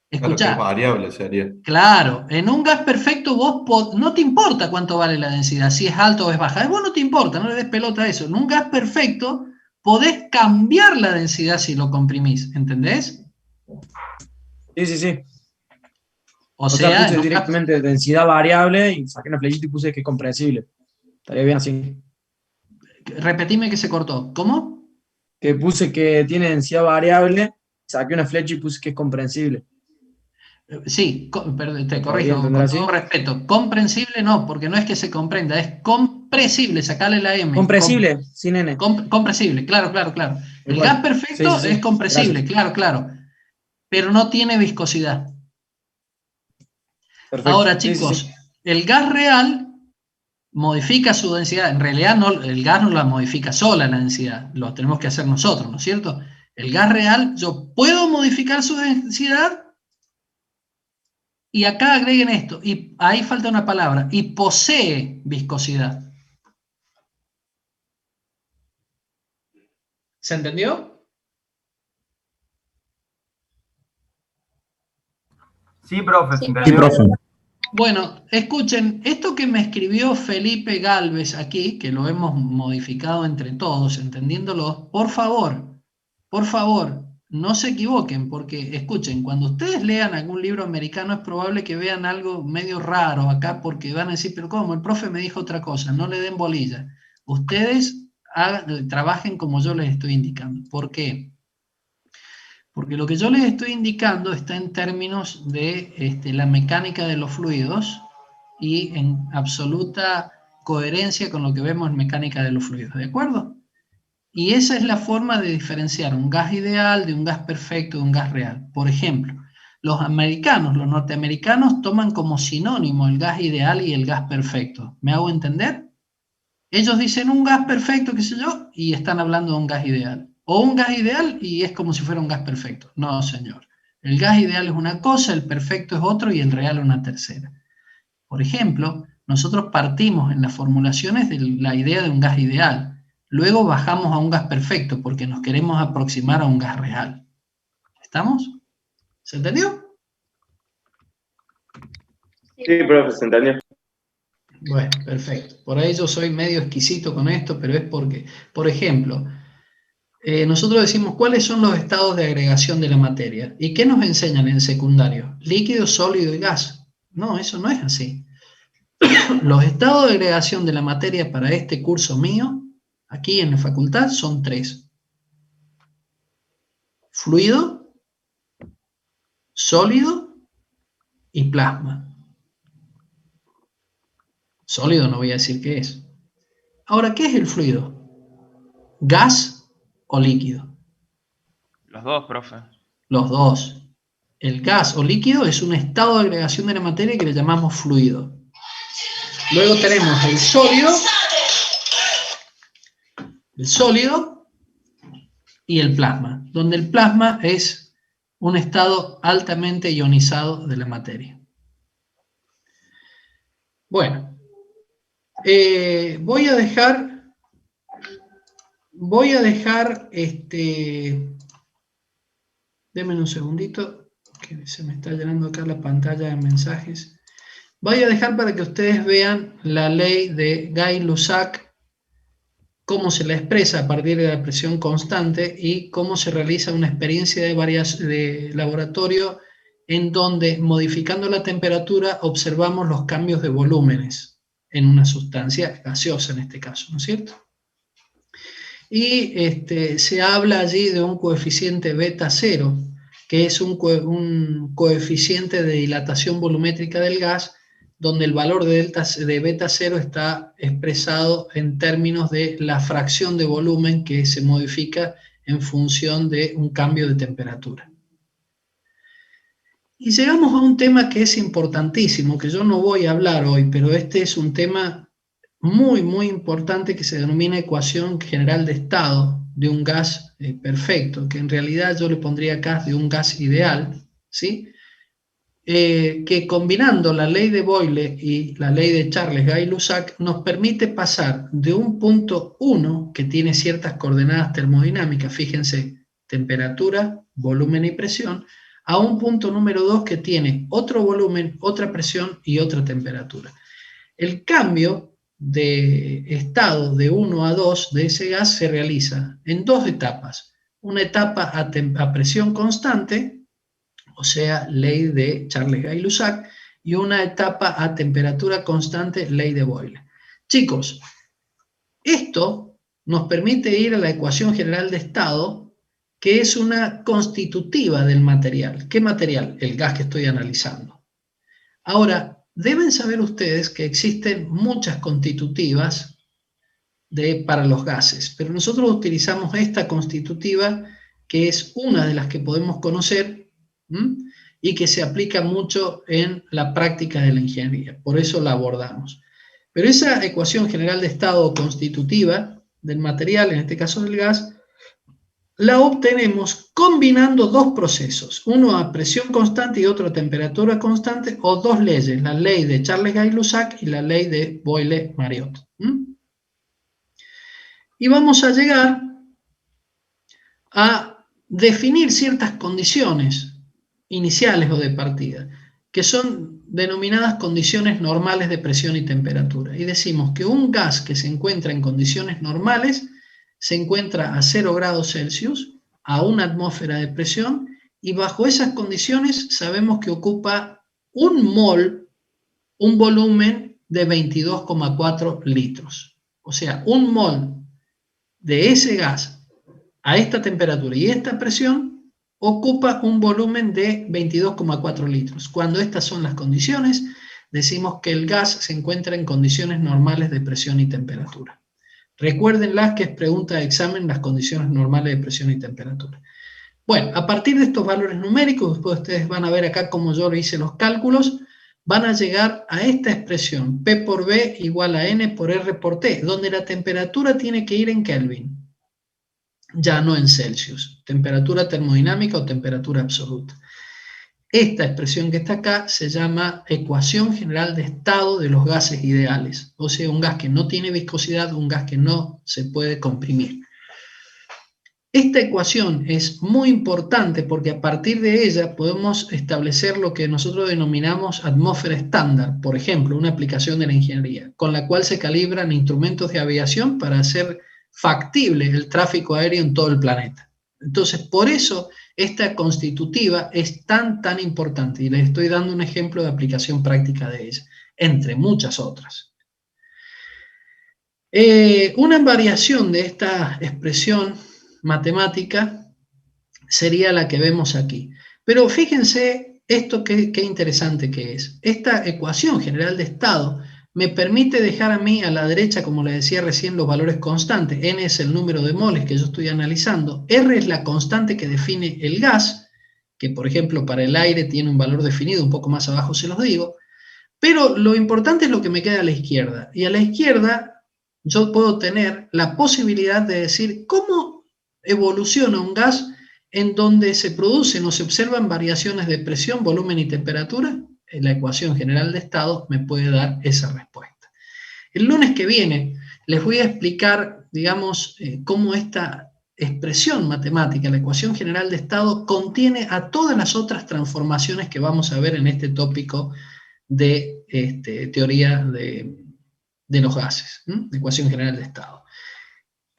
Escuchá. Claro, que es variable sería. Claro, en un gas perfecto vos no te importa cuánto vale la densidad, si es alta o es baja. Vos no te importa, no le des pelota a eso. En un gas perfecto podés cambiar la densidad si lo comprimís, ¿entendés? Sí. O sea, puse directamente densidad variable y saqué una flechita y puse que es compresible. Estaría bien así. Repetime que se cortó. ¿Cómo? Que puse que tiene densidad variable, saqué una flecha y puse que es comprensible. Sí, perdón, te corrijo, con todo respeto. Comprensible no, porque no es que se comprenda, es compresible, sacale la M. Compresible, sin N. Compresible, claro. El gas perfecto es compresible, claro. Pero no tiene viscosidad. Perfecto. Ahora, chicos, el gas real modifica su densidad. En realidad el gas no la modifica sola la densidad, lo tenemos que hacer nosotros, ¿no es cierto? El gas real, yo puedo modificar su densidad. Y acá agreguen esto, y ahí falta una palabra, y posee viscosidad. ¿Se entendió? Sí, profe, se entendió. Sí, profe. Bueno, escuchen, esto que me escribió Felipe Galvez aquí, que lo hemos modificado entre todos, entendiéndolo, por favor, no se equivoquen, porque escuchen, cuando ustedes lean algún libro americano es probable que vean algo medio raro acá, porque van a decir, pero ¿cómo? El profe me dijo otra cosa, no le den bolilla. Ustedes trabajen como yo les estoy indicando. ¿Por qué? Porque lo que yo les estoy indicando está en términos de la mecánica de los fluidos y en absoluta coherencia con lo que vemos en mecánica de los fluidos, ¿de acuerdo? Y esa es la forma de diferenciar un gas ideal de un gas perfecto de un gas real. Por ejemplo, los norteamericanos toman como sinónimo el gas ideal y el gas perfecto. ¿Me hago entender? Ellos dicen un gas perfecto, qué sé yo, y están hablando de un gas ideal. O un gas ideal y es como si fuera un gas perfecto. No, señor. El gas ideal es una cosa, el perfecto es otro y el real una tercera. Por ejemplo, nosotros partimos en las formulaciones de la idea de un gas ideal. Luego bajamos a un gas perfecto porque nos queremos aproximar a un gas real. ¿Estamos? ¿Se entendió? Sí, profe, se entendió. Bueno, perfecto. Por ahí yo soy medio exquisito con esto, pero es porque, por ejemplo, nosotros decimos cuáles son los estados de agregación de la materia. ¿Y qué nos enseñan en secundario? Líquido, sólido y gas. No, eso no es así. Los estados de agregación de la materia para este curso mío, aquí en la facultad, son 3. Fluido, sólido y plasma. Sólido no voy a decir qué es. Ahora, ¿qué es el fluido? ¿Gas o líquido? Los dos, profe. Los dos. El gas o líquido es un estado de agregación de la materia que le llamamos fluido. Luego tenemos el sólido y el plasma, donde el plasma es un estado altamente ionizado de la materia. Bueno, voy a dejar, denme un segundito, que se me está llenando acá la pantalla de mensajes. Voy a dejar para que ustedes vean la ley de Gay-Lussac, cómo se la expresa a partir de la presión constante y cómo se realiza una experiencia de laboratorio en donde, modificando la temperatura, observamos los cambios de volúmenes en una sustancia gaseosa en este caso, ¿no es cierto? Y se habla allí de un coeficiente beta 0, que es un coeficiente de dilatación volumétrica del gas, donde el valor de beta 0 está expresado en términos de la fracción de volumen que se modifica en función de un cambio de temperatura. Y llegamos a un tema que es importantísimo, que yo no voy a hablar hoy, pero este es un tema muy, muy importante que se denomina ecuación general de estado de un gas perfecto, que en realidad yo le pondría acá de un gas ideal, ¿sí? Que combinando la ley de Boyle y la ley de Charles-Gay-Lussac nos permite pasar de un punto 1 que tiene ciertas coordenadas termodinámicas, fíjense, temperatura, volumen y presión, a un punto número 2 que tiene otro volumen, otra presión y otra temperatura. El cambio de estado de 1 a 2 de ese gas se realiza en dos etapas. Una etapa a presión constante, o sea, ley de Charles-Gay-Lussac, y una etapa a temperatura constante, ley de Boyle. Chicos, esto nos permite ir a la ecuación general de estado, que es una constitutiva del material. ¿Qué material? El gas que estoy analizando. Ahora, deben saber ustedes que existen muchas constitutivas para los gases, pero nosotros utilizamos esta constitutiva, que es una de las que podemos conocer, y que se aplica mucho en la práctica de la ingeniería, por eso la abordamos. Pero esa ecuación general de estado constitutiva del material, en este caso del gas, la obtenemos combinando dos procesos, uno a presión constante y otro a temperatura constante, o dos leyes, la ley de Charles-Gay-Lussac y la ley de Boyle-Mariotte. Y vamos a llegar a definir ciertas condiciones iniciales o de partida, que son denominadas condiciones normales de presión y temperatura. Y decimos que un gas que se encuentra en condiciones normales se encuentra a 0 grados Celsius, a 1 atmósfera de presión, y bajo esas condiciones sabemos que ocupa un mol, un volumen de 22,4 litros. O sea, un mol de ese gas a esta temperatura y esta presión ocupa un volumen de 22,4 litros. Cuando estas son las condiciones, decimos que el gas se encuentra en condiciones normales de presión y temperatura. Recuérdenlas que es pregunta de examen las condiciones normales de presión y temperatura. Bueno, a partir de estos valores numéricos, después ustedes van a ver acá cómo yo hice los cálculos, van a llegar a esta expresión, P por B igual a N por R por T, donde la temperatura tiene que ir en Kelvin, ya no en Celsius, temperatura termodinámica o temperatura absoluta. Esta expresión que está acá se llama ecuación general de estado de los gases ideales, o sea, un gas que no tiene viscosidad, un gas que no se puede comprimir. Esta ecuación es muy importante porque a partir de ella podemos establecer lo que nosotros denominamos atmósfera estándar, por ejemplo, una aplicación de la ingeniería, con la cual se calibran instrumentos de aviación para hacer factible el tráfico aéreo en todo el planeta. Entonces, por eso esta constitutiva es tan importante y les estoy dando un ejemplo de aplicación práctica de ella, entre muchas otras. Una variación de esta expresión matemática sería la que vemos aquí. Pero fíjense esto qué interesante que es. Esta ecuación general de estado me permite dejar a mí a la derecha, como les decía recién, los valores constantes. N es el número de moles que yo estoy analizando. R es la constante que define el gas, que por ejemplo para el aire tiene un valor definido, un poco más abajo se los digo. Pero lo importante es lo que me queda a la izquierda. Y a la izquierda yo puedo tener la posibilidad de decir cómo evoluciona un gas en donde se producen o se observan variaciones de presión, volumen y temperatura. La ecuación general de estado me puede dar esa respuesta. El lunes que viene les voy a explicar, digamos, cómo esta expresión matemática, la ecuación general de estado, contiene a todas las otras transformaciones que vamos a ver en este tópico de teoría de los gases, de ecuación general de estado.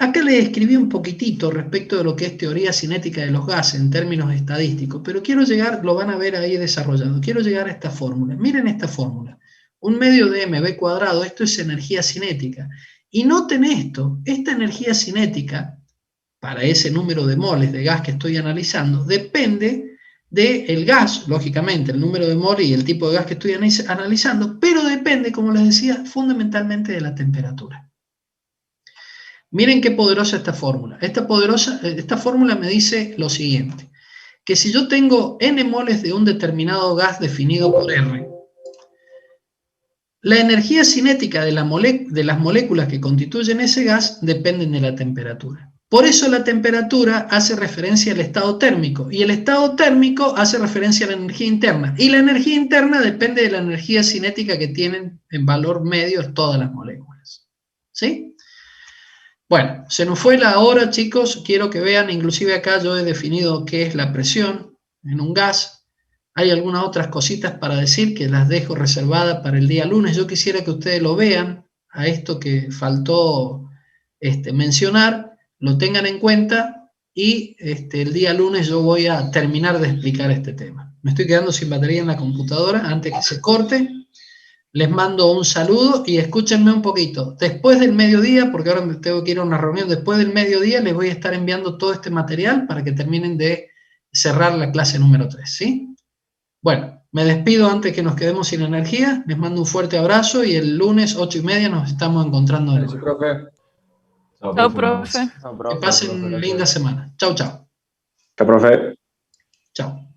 Acá les escribí un poquitito respecto de lo que es teoría cinética de los gases en términos estadísticos, pero quiero llegar, lo van a ver ahí desarrollado, quiero llegar a esta fórmula. Miren esta fórmula, un medio de mv cuadrado, esto es energía cinética. Y noten esto, esta energía cinética, para ese número de moles de gas que estoy analizando, depende del gas, lógicamente, el número de moles y el tipo de gas que estoy analizando, pero depende, como les decía, fundamentalmente de la temperatura. Miren qué poderosa esta fórmula. Esta fórmula me dice lo siguiente. que si yo tengo n moles de un determinado gas definido por R, la energía cinética de las moléculas que constituyen ese gas dependen de la temperatura. Por eso la temperatura hace referencia al estado térmico, y el estado térmico hace referencia a la energía interna, y la energía interna depende de la energía cinética que tienen en valor medio todas las moléculas. ¿Sí? Bueno, se nos fue la hora, chicos. Quiero que vean, inclusive acá yo he definido qué es la presión en un gas. Hay algunas otras cositas para decir que las dejo reservadas para el día lunes. Yo quisiera que ustedes lo vean, a esto que faltó mencionar, lo tengan en cuenta, y el día lunes yo voy a terminar de explicar este tema. Me estoy quedando sin batería en la computadora antes que se corte. Les mando un saludo y escúchenme un poquito. Después del mediodía, porque ahora me tengo que ir a una reunión, después del mediodía les voy a estar enviando todo este material para que terminen de cerrar la clase número 3, ¿sí? Bueno, me despido antes que nos quedemos sin energía. Les mando un fuerte abrazo y el lunes 8:30 nos estamos encontrando de nuevo. Profe. Chao, profe. Que pasen linda semana. Chau, chau. Chao, profe. Chao.